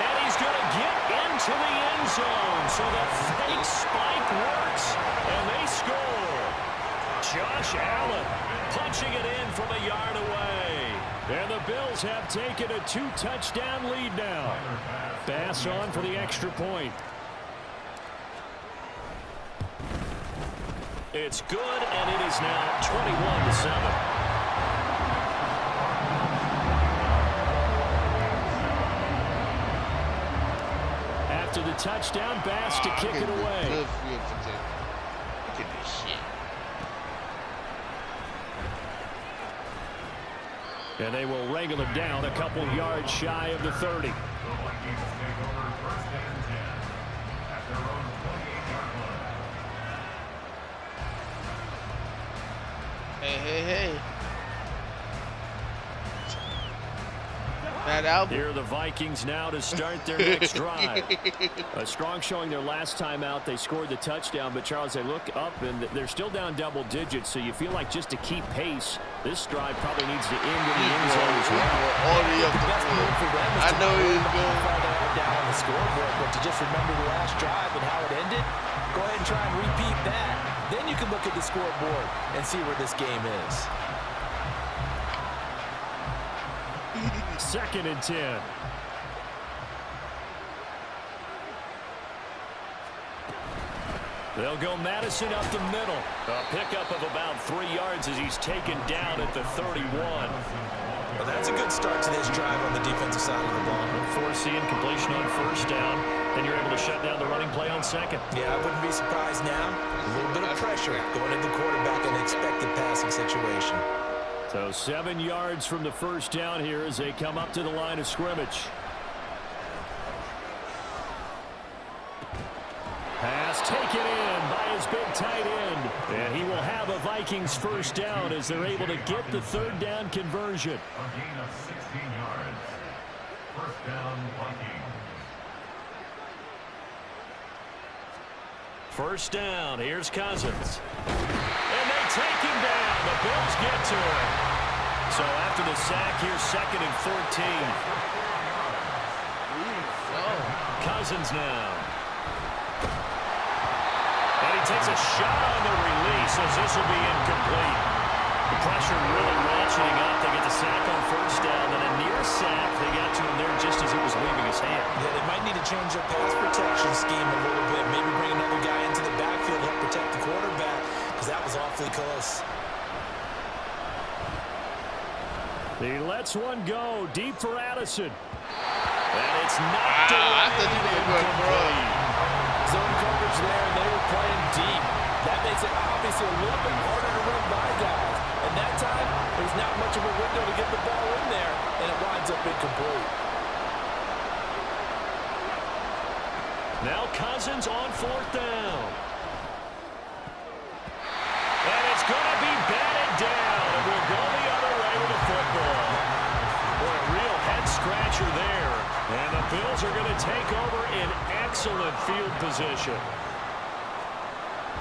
And he's going to get into the end zone. So the fake spike works, and they score. Josh Allen punching it in from a yard away. And the Bills have taken a 2-touchdown lead now. Bass on for the extra point. It's good, and it is now 21-7. After the touchdown, Bass to kick it away. Look at this shit. And they will wrangle him down a couple yards shy of the 30. Hey. Here are the Vikings now to start their next drive. A strong showing their last time out. They scored the touchdown, but Charles, they look up and they're still down double digits, so you feel like just to keep pace, this drive probably needs to end in the end zone as well. I know he's going down on the scoreboard, but to just remember the last drive and how it ended, go ahead and try and repeat that. Then you can look at the scoreboard and see where this game is. 2nd and 10. They'll go Madison up the middle. A pickup of about 3 yards as he's taken down at the 31. Well, that's a good start to this drive on the defensive side of the ball. Foreseeing completion on first down. Then you're able to shut down the running play on 2nd. Yeah, I wouldn't be surprised now. A little bit of pressure going at the quarterback in an expected passing situation. So 7 yards from the first down here as they come up to the line of scrimmage. Pass taken in by his big tight end. And he will have a Vikings first down as they're able to get the 3rd down conversion. A gain of 16 yards. First down, Vikings. First down, here's Cousins. And they take him down. The Bills get to him. So after the sack, here's 2nd and 14. Cousins now. And he takes a shot on the release as this will be incomplete. The pressure really ratcheting up. They get the sack on first down, and a near sack. They got to him there just as it was leaving his hand. Yeah, they might need to change their pass protection scheme a little bit. Maybe bring another guy into the backfield to help protect the quarterback, because that was awfully close. He lets one go deep for Addison. And it's knocked away. I thought you were going to throw. Zone coverage there, and they were playing deep. That makes it obviously a little bit harder to run by guys. And that time, there's not much of a window to get the ball in there, and it winds up incomplete. Now Cousins on 4th down. And it's going to be batted down. And we'll go the other way with the football. Boy, a real head-scratcher there. And the Bills are going to take over in excellent field position.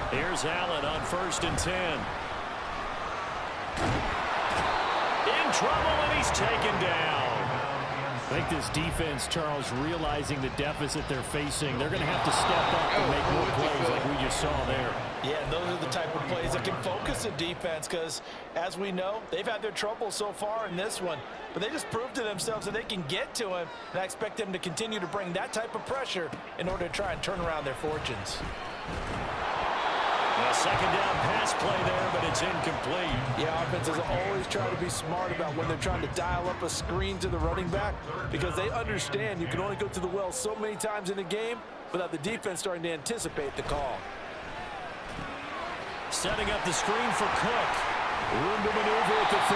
Here's Allen on 1st and 10. In trouble, and he's taken down. I think this defense, Charles, realizing the deficit they're facing, they're going to have to step up and make more plays like we just saw there. Yeah, and those are the type of plays that can focus a defense because, as we know, they've had their trouble so far in this one. But they just proved to themselves that they can get to him, and I expect them to continue to bring that type of pressure in order to try and turn around their fortunes. A second down pass play there, but it's incomplete. Yeah, offenses always try to be smart about when they're trying to dial up a screen to the running back because they understand you can only go to the well so many times in a game without the defense starting to anticipate the call. Setting up the screen for Cook. Room to maneuver at the 35.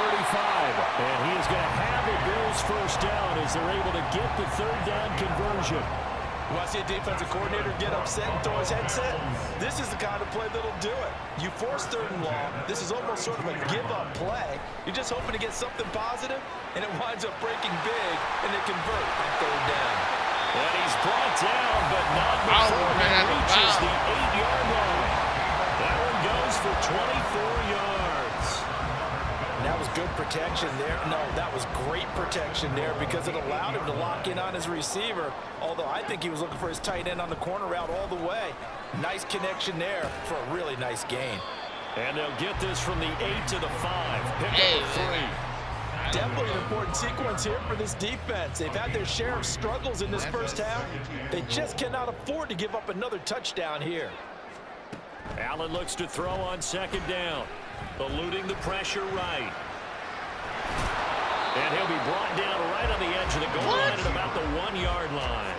And he is going to have the Bills first down as they're able to get the third down conversion. You want to see a defensive coordinator get upset and throw his headset? This is the kind of play that'll do it. You force third and long. This is almost sort of a give-up play. You're just hoping to get something positive, and it winds up breaking big, and they convert on third down. And he's brought down, but not before he reaches the 8-yard line. That one goes for 24 yards. That was good protection there. No, that was great protection there because it allowed him to lock in on his receiver, although I think he was looking for his tight end on the corner route all the way. Nice connection there for a really nice gain. And they'll get this from the 8 to the 5. Pick up 3. Definitely an important sequence here for this defense. They've had their share of struggles in this first half. They just cannot afford to give up another touchdown here. Allen looks to throw on second down. Eluding the pressure right. And he'll be brought down right on the edge of the goal line at about the 1-yard line.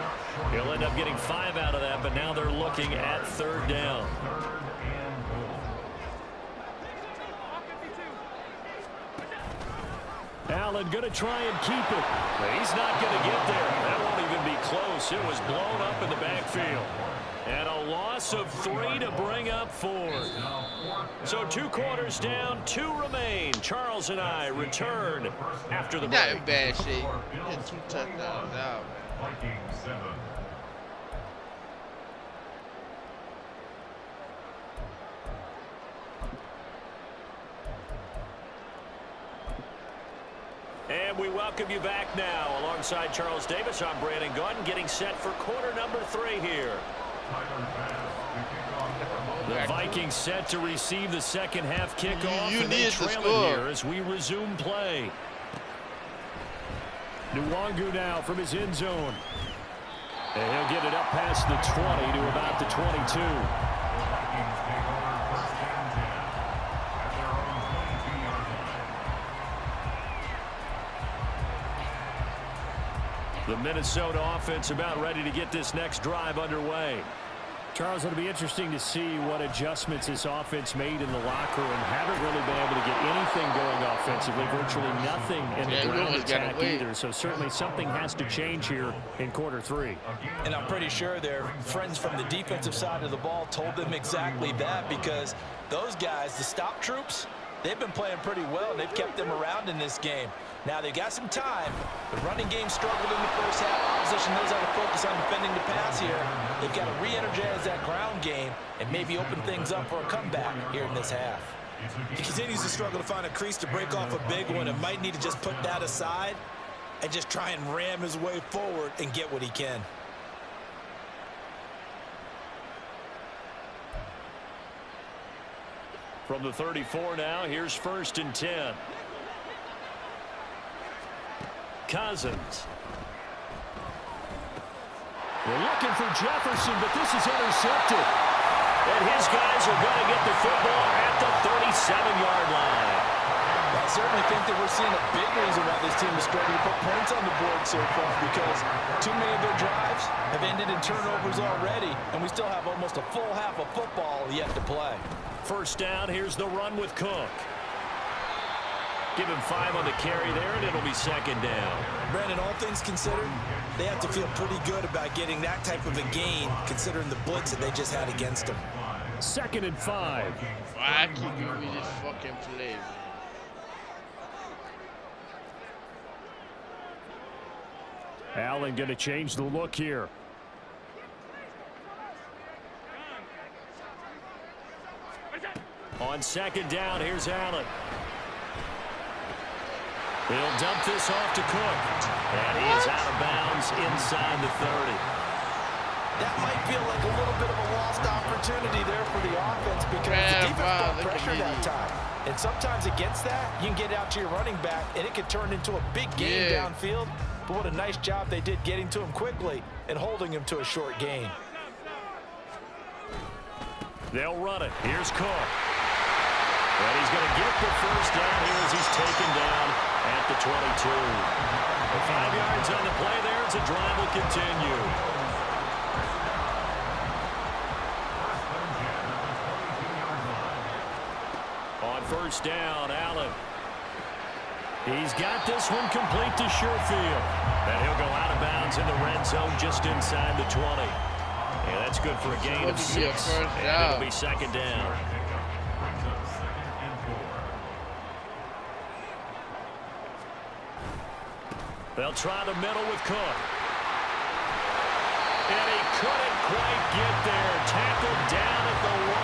He'll end up getting 5 out of that, but now they're looking at third down. Allen going to try and keep it. But he's not going to get there. That won't even be close. It was blown up in the backfield. And a loss of 3 to bring up 4. So 2 quarters down, 2 remain. Charles and I return after the break. Not in bad shape. He had 2 touchdowns out. Vikings 7. And we welcome you back now. Alongside Charles Davis, I'm Brandon Gunn, getting set for quarter number 3 here. The Vikings set to receive the second half kickoff, and they trail it here as we resume play. Nwangu now from his end zone. And he'll get it up past the 20 to about the 22. The Minnesota offense about ready to get this next drive underway. Charles, it'll be interesting to see what adjustments this offense made in the locker room. Haven't really been able to get anything going offensively. Virtually nothing in the ground attack either. So certainly something has to change here in quarter 3. And I'm pretty sure their friends from the defensive side of the ball told them exactly that because those guys, the stop troops, they've been playing pretty well, and they've kept them around in this game. Now, they've got some time. The running game struggled in the first half. Opposition knows how to focus on defending the pass here. They've got to re-energize that ground game and maybe open things up for a comeback here in this half. He continues to struggle to find a crease to break off a big one and might need to just put that aside and just try and ram his way forward and get what he can. From the 34 now, here's 1st and 10. Cousins. They're looking for Jefferson, but this is intercepted. And his guys are going to get the football at the 37-yard line. I certainly think that we're seeing a big reason why this team is struggling to put points on the board so far because too many of their drives have ended in turnovers already, and we still have almost a full half of football yet to play. First down, here's the run with Cook. Give him 5 on the carry there, and it'll be second down. Brandon, all things considered, they have to feel pretty good about getting that type of a gain, considering the blitz that they just had against them. 2nd and 5. Why keep giving me this fucking play, man? Allen going to change the look here. On second down, here's Allen. He'll dump this off to Cook. And he is out of bounds inside the 30. That might feel like a little bit of a lost opportunity there for the offense because the defense brought pressure that time. And sometimes against that, you can get out to your running back, and it could turn into a big game downfield. But what a nice job they did getting to him quickly and holding him to a short gain. They'll run it. Here's Cook. And he's going to get the first down here as he's taken down at the 22. 5 yards on the play there as the drive will continue. On first down, Allen. He's got this one complete to Sherfield. And he'll go out of bounds in the red zone just inside the 20. Yeah, that's good for a gain of 6. And it'll be second down. They'll try the middle with Cook. And he couldn't quite get there. Tackled down at the 1.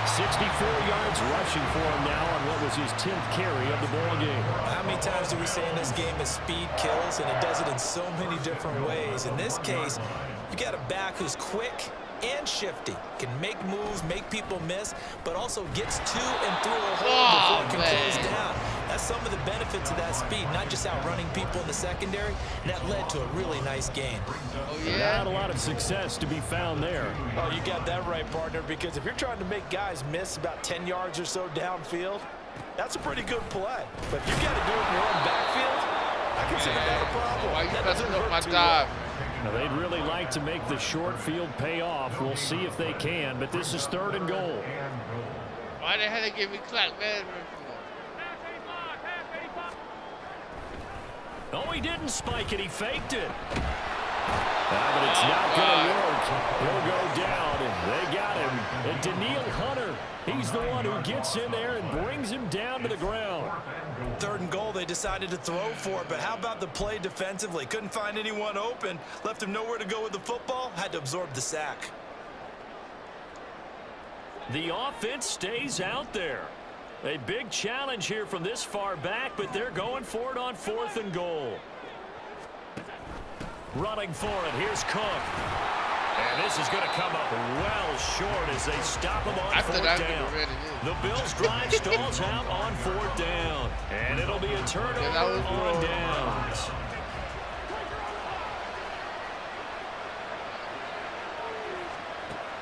64 yards rushing for him now on what was his 10th carry of the ball game. How many times do we say in this game that speed kills, and it does it in so many different ways? In this case, you got a back who's quick and shifty, can make moves, make people miss, but also gets to and through a hole before it can close down. That's some of the benefits of that speed, not just outrunning people in the secondary, and that led to a really nice gain. Not a lot of success to be found there. Oh, you got that right, partner, because if you're trying to make guys miss about 10 yards or so downfield, that's a pretty good play. But if you've got to do it in your own backfield, I consider that a problem. Why you that messing up my dive? Now, they'd really like to make the short field pay off. We'll see if they can, but this is 3rd and goal. Why the hell they give me clock management for? Oh, he didn't spike it. He faked it. But it's not going to work. He'll go down, and they got him. And Daniil Hunter, he's the one who gets in there and brings him down to the ground. 3rd and goal, they decided to throw for it, but how about the play defensively? Couldn't find anyone open, left him nowhere to go with the football, had to absorb the sack. The offense stays out there. A big challenge here from this far back, but they're going for it on 4th and goal. Running for it, here's Cook. And this is going to come up well short as they stop him on 4th down. The Bills' drive stalls out on 4th down. And it'll be a turnover on downs.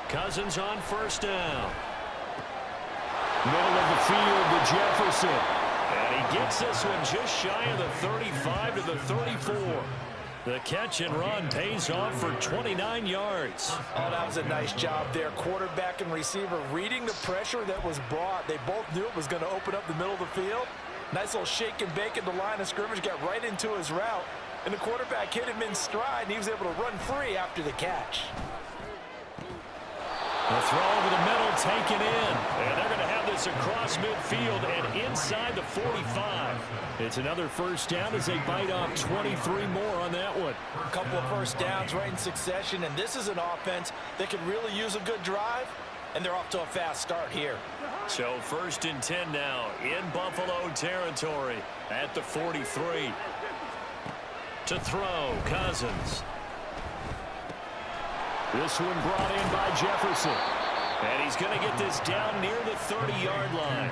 Cousins on 1st down. Middle of the field to Jefferson. And he gets this one just shy of the 35 to the 34. The catch and run pays off for 29 yards. Oh, that was a nice job there. Quarterback and receiver reading the pressure that was brought. They both knew it was going to open up the middle of the field. Nice little shake and bake at the line of scrimmage. Got right into his route. And the quarterback hit him in stride, and he was able to run free after the catch. The throw over the middle taken in. And they're going to have this across midfield and inside the 45. It's another 1st down as they bite off 23 more on that one. A couple of 1st downs right in succession, and this is an offense that could really use a good drive, and they're off to a fast start here. So 1st and 10 now in Buffalo territory at the 43. To throw, Cousins. This one brought in by Jefferson. And he's going to get this down near the 30-yard line.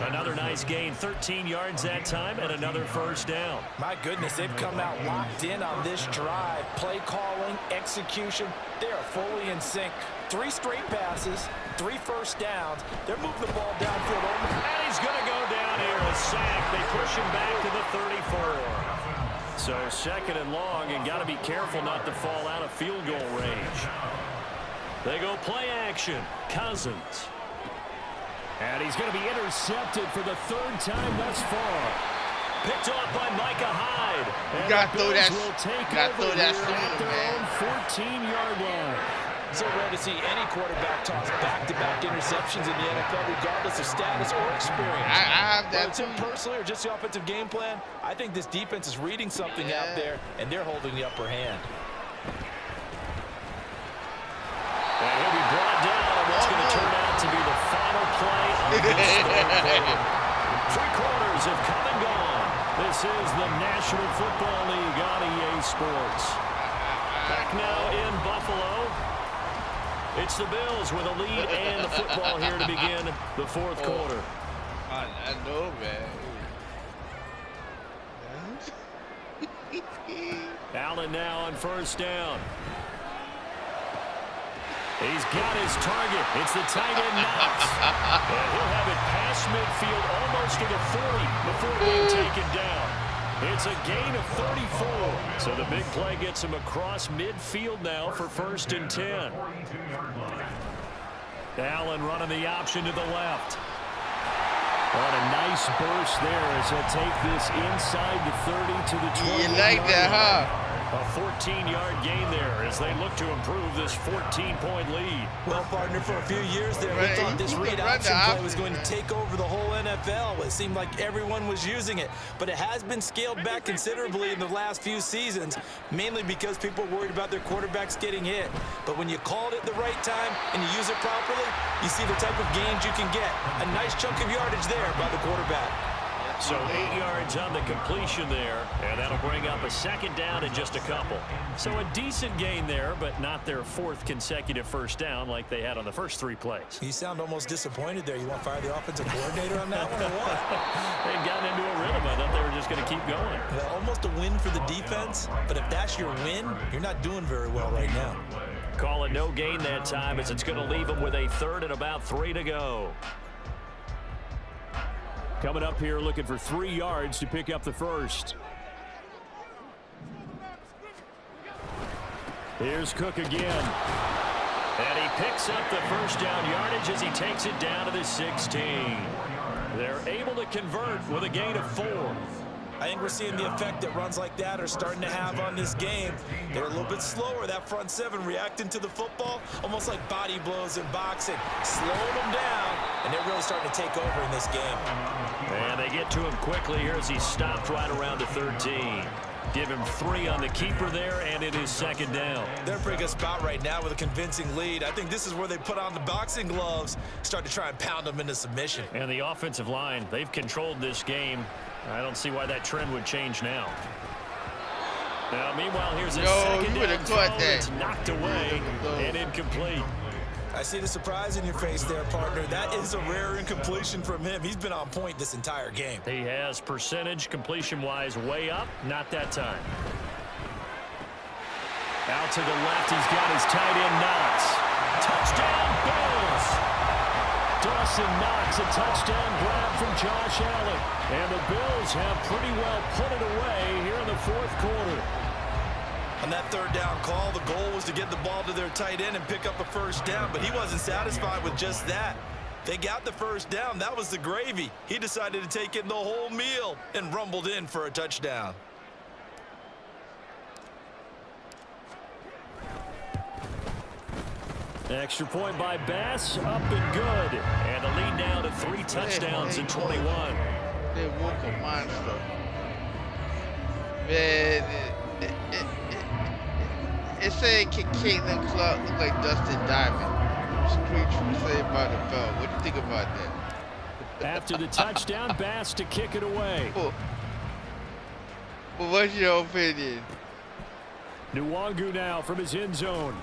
Another nice gain, 13 yards that time, and another 1st down. My goodness, they've come out locked in on this drive. Play calling, execution, they are fully in sync. 3 straight passes, 3 1st downs. They're moving the ball downfield. And he's going to go down here, a sack. They push him back to the 34. So 2nd and long, and got to be careful not to fall out of field goal range. They go play action. Cousins. And he's going to be intercepted for the 3rd time thus far. Picked off by Micah Hyde. And you got to throw that. Got to throw that sooner, man. 14-yard line. So rare to see any quarterback toss back-to-back interceptions in the NFL, regardless of status or experience. I have that too. Personally, or just the offensive game plan, I think this defense is reading something out there, and they're holding the upper hand. And he'll be brought down on what's going to turn out to be the final play of this 3rd quarter. 3 quarters have come and gone. This is the National Football League on EA Sports. Back now in Buffalo. It's the Bills with a lead and the football here to begin the fourth quarter. I know, man. Allen now on first down. He's got his target. It's the tight end Knox. And he'll have it past midfield almost to the 40 before being taken down. It's a gain of 34. So the big play gets him across midfield now for 1st and 10. Allen running the option to the left. On a nice burst there as he'll take this inside the 30 to the 20. You like that, huh? A 14-yard gain there as they look to improve this 14-point lead. Well, partner, for a few years there, we thought this read option play was going to take over the whole NFL. It seemed like everyone was using it, but it has been scaled back considerably in the last few seasons, mainly because people are worried about their quarterbacks getting hit. But when you call it at the right time and you use it properly, you see the type of gains you can get. A nice chunk of yardage there by the quarterback. So 8 yards on the completion there, and that'll bring up a 2nd down in just a couple. So a decent gain there, but not their 4th consecutive first down like they had on the first 3 plays. You sound almost disappointed there. You want to fire the offensive coordinator on that one or what? They'd gotten into a rhythm. I thought they were just going to keep going. Well, almost a win for the defense, but if that's your win, you're not doing very well right now. Call it no gain that time as it's going to leave them with a 3rd and about 3 to go. Coming up here looking for 3 yards to pick up the first. Here's Cook again. And he picks up the first down yardage as he takes it down to the 16. They're able to convert with a gain of 4. I think we're seeing the effect that runs like that are starting to have on this game. They're a little bit slower, that front 7 reacting to the football, almost like body blows in boxing, slowing them down, and they're really starting to take over in this game. And they get to him quickly here as he stopped right around the 13. Give him 3 on the keeper there, and it is 2nd down. They're in a pretty good spot right now with a convincing lead. I think this is where they put on the boxing gloves, start to try and pound them into submission. And the offensive line, they've controlled this game. I don't see why that trend would change now. Now, meanwhile, here's a 2nd down throw. It's knocked away and incomplete. I see the surprise in your face there, partner. That is a rare incompletion from him. He's been on point this entire game. He has percentage completion-wise way up. Not that time. Out to the left, he's got his tight end Knox. Touchdown, Bills! Dawson Knox, a touchdown grab from Josh Allen. And the Bills have pretty well put it away here in the 4th quarter. On that 3rd down call, the goal was to get the ball to their tight end and pick up a first down, but he wasn't satisfied with just that. They got the first down. That was the gravy. He decided to take in the whole meal and rumbled in for a touchdown. Extra point by Bass, up and good. And the lead now to 3 touchdowns in 21. They woke a monster. Man, it said Caitlin Clark look like Dustin Diamond. Street True say about the bell. What do you think about that? After the touchdown, Bass to kick it away. Well, what's your opinion? Nwangu now from his end zone.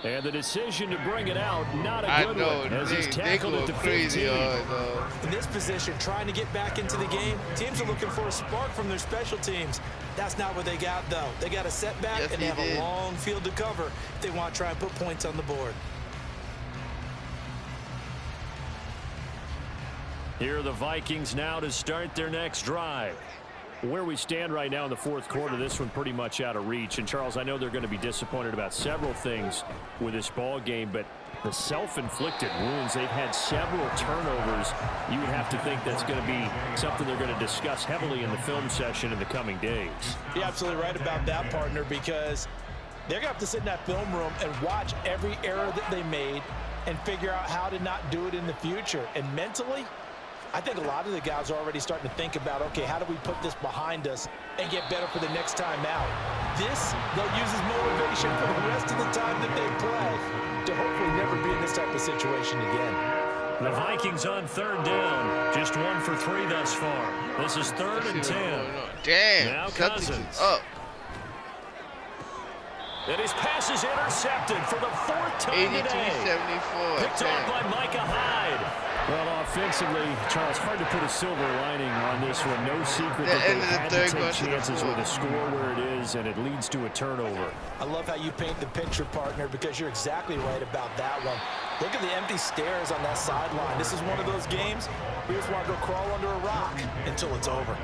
And the decision to bring it out, not a good one, as he's tackled at the 15. In this position, trying to get back into the game, teams are looking for a spark from their special teams. That's not what they got, though. They got a setback, and they have a long field to cover if they want to try and put points on the board. Here are the Vikings now to start their next drive. Where we stand right now in the 4th quarter, this one pretty much out of reach. And, Charles, I know they're going to be disappointed about several things with this ball game, but the self-inflicted wounds, they've had several turnovers. You would have to think that's going to be something they're going to discuss heavily in the film session in the coming days. You're absolutely right about that, partner, because they're going to have to sit in that film room and watch every error that they made and figure out how to not do it in the future. And mentally, I think a lot of the guys are already starting to think about, okay, how do we put this behind us and get better for the next time out? This, they'll use as motivation for the rest of the time that they play to hopefully never be in this type of situation again. The Vikings on 3rd down. Just 1 for 3 thus far. This is 3rd and 10. Damn. Now Something's Cousins. up. And his pass is intercepted for the 4th time today. 83-74. Picked off by Micah Hyde. Well, offensively, Charles, hard to put a silver lining on this one. No secret that they had to take chances with a score where it is, and it leads to a turnover. I love how you paint the picture, partner, because you're exactly right about that one. Look at the empty stairs on that sideline. This is one of those games we just want to go crawl under a rock until it's over.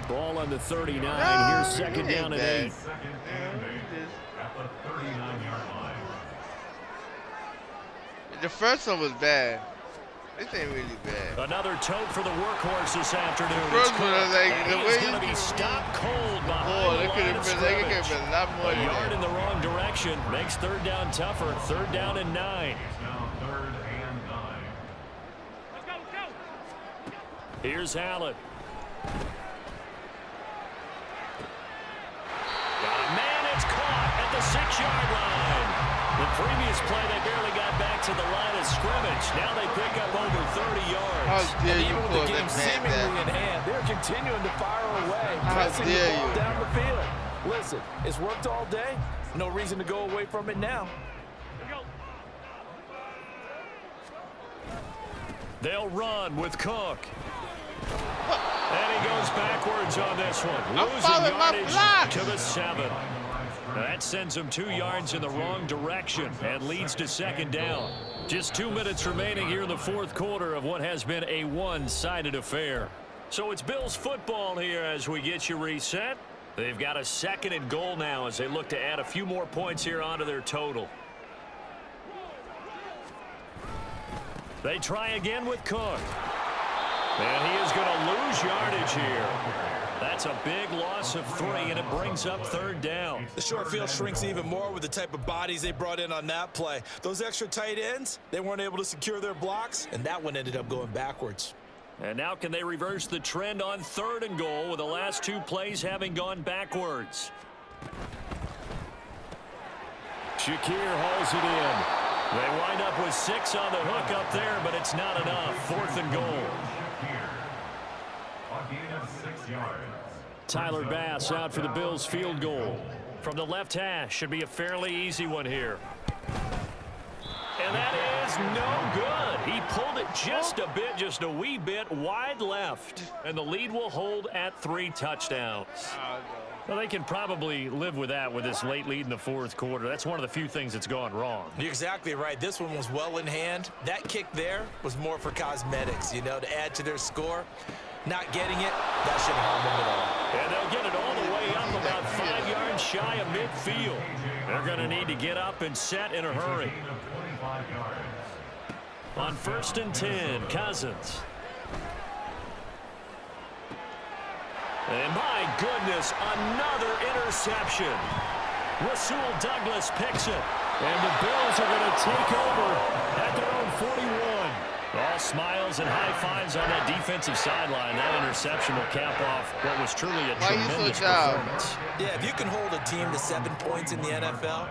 Ball on the 39. Here's 2nd down and 8. At the 39-yard line. The first one was bad. This ain't really bad. Another tote for the workhorse this afternoon. First one was like the way he's going to be stopped cold behind the line of scrimmage. Been a lot more A than yard that. in the wrong direction makes 3rd down tougher. 3rd down and 9. It's now 3rd and 9. Let's go. Here's Allen. Got a man, it's caught at the 6-yard line. The previous play, they barely got back to the line of scrimmage. Now they pick up over 30 yards. How dare And you even with pull the game that man seemingly back? in hand, they're continuing to fire away, How pressing the dare ball you. down the field. Listen, it's worked all day. No reason to go away from it now. They'll run with Cook. And he goes backwards on this one. Losing following my yardage blocks. to the 7. That sends him 2 yards in the wrong direction and leads to 2nd down. Just 2 minutes remaining here in the 4th quarter of what has been a one-sided affair. So it's Bills football here as we get you reset. They've got a 2nd and goal now as they look to add a few more points here onto their total. They try again with Cook. And he is going to lose yardage here. That's a big loss of 3, and it brings up 3rd down. The short field shrinks even more with the type of bodies they brought in on that play. Those extra tight ends, they weren't able to secure their blocks, and that one ended up going backwards. And now can they reverse the trend on 3rd and goal with the last 2 plays having gone backwards? Shakir hauls it in. They wind up with 6 on the hook up there, but it's not enough. 4th and goal. A gain of 6 yards. Tyler Bass out for the Bills field goal. From the left hash, should be a fairly easy one here. And that is no good. He pulled it just a bit, just a wee bit wide left. And the lead will hold at 3 touchdowns. Well, they can probably live with that with this late lead in the 4th quarter. That's one of the few things that's gone wrong. You're exactly right. This one was well in hand. That kick there was more for cosmetics, you know, to add to their score. Not getting it, that shouldn't harm them at all. And they'll get it all the way up about 5 yards shy of midfield. They're going to need to get up and set in a hurry. On 1st and 10, Cousins. And my goodness, another interception. Rasul Douglas picks it. And the Bills are going to take over at their own 41. All smiles and high fives on that defensive sideline. That interception will cap off what was truly a tremendous performance. Yeah, if you can hold a team to 7 points in the NFL,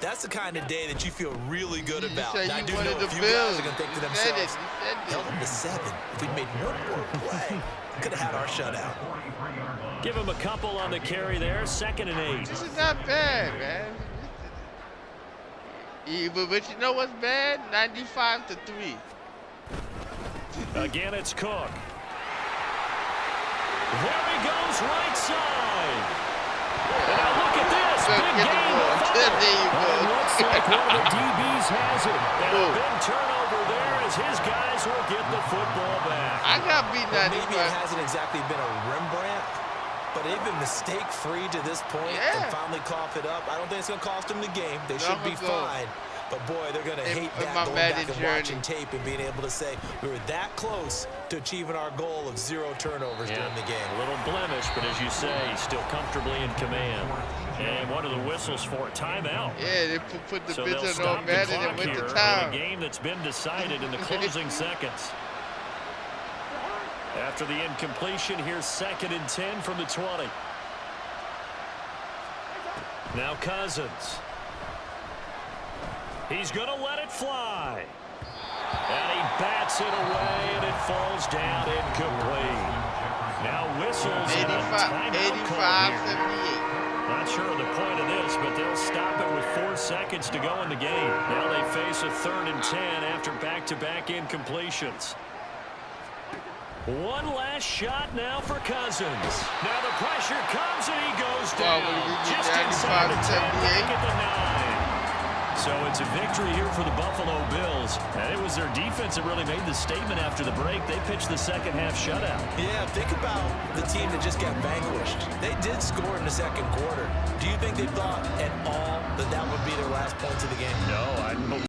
that's the kind of day that you feel really good about. said Now, I you do know wanted a the few Bills. guys are going to think to You said themselves, it. held them to 7. If we'd made one more play, could have had our shutout. Give him a couple on the carry there. 2nd and 8. This is not bad, man. But you know what's bad? 95-3. Again, it's Cook. There he goes, right side. And now look at this. Big game. There you go. It looks like one of the DBs has it. And a big turnover there as his guys will get the football back. I got beat Well, maybe it 95. hasn't exactly been a Rembrandt, but they've been mistake-free to this point and finally cough it up. I don't think it's going to cost them the game. They should be fine. But, boy, they're going to hate that going back and watching tape and being able to say we were that close to achieving our goal of 0 turnovers during the game. A little blemish, but as you say, still comfortably in command. And one of the whistles for a timeout. Yeah, they put the So bitch they'll on stop the Madden clock and went here to in town. a game that's been decided in the closing seconds. After the incompletion, here's 2nd and 10 from the 20. Now Cousins. He's going to let it fly. And he bats it away, and it falls down incomplete. Now whistles and a timeout call here. Not sure of the point of this, but they'll stop it with 4 seconds to go in the game. Now they face a 3rd and 10 after back-to-back incompletions. One last shot now for Cousins. Now the pressure comes, and he goes down. Just inside the 10, back at the 9. So it's a victory here for the Buffalo Bills. And it was their defense that really made the statement after the break. They pitched the second half shutout. Yeah, think about the team that just got vanquished. They did score in the second quarter. Do you think they thought at all that that would be their last points of the game? No,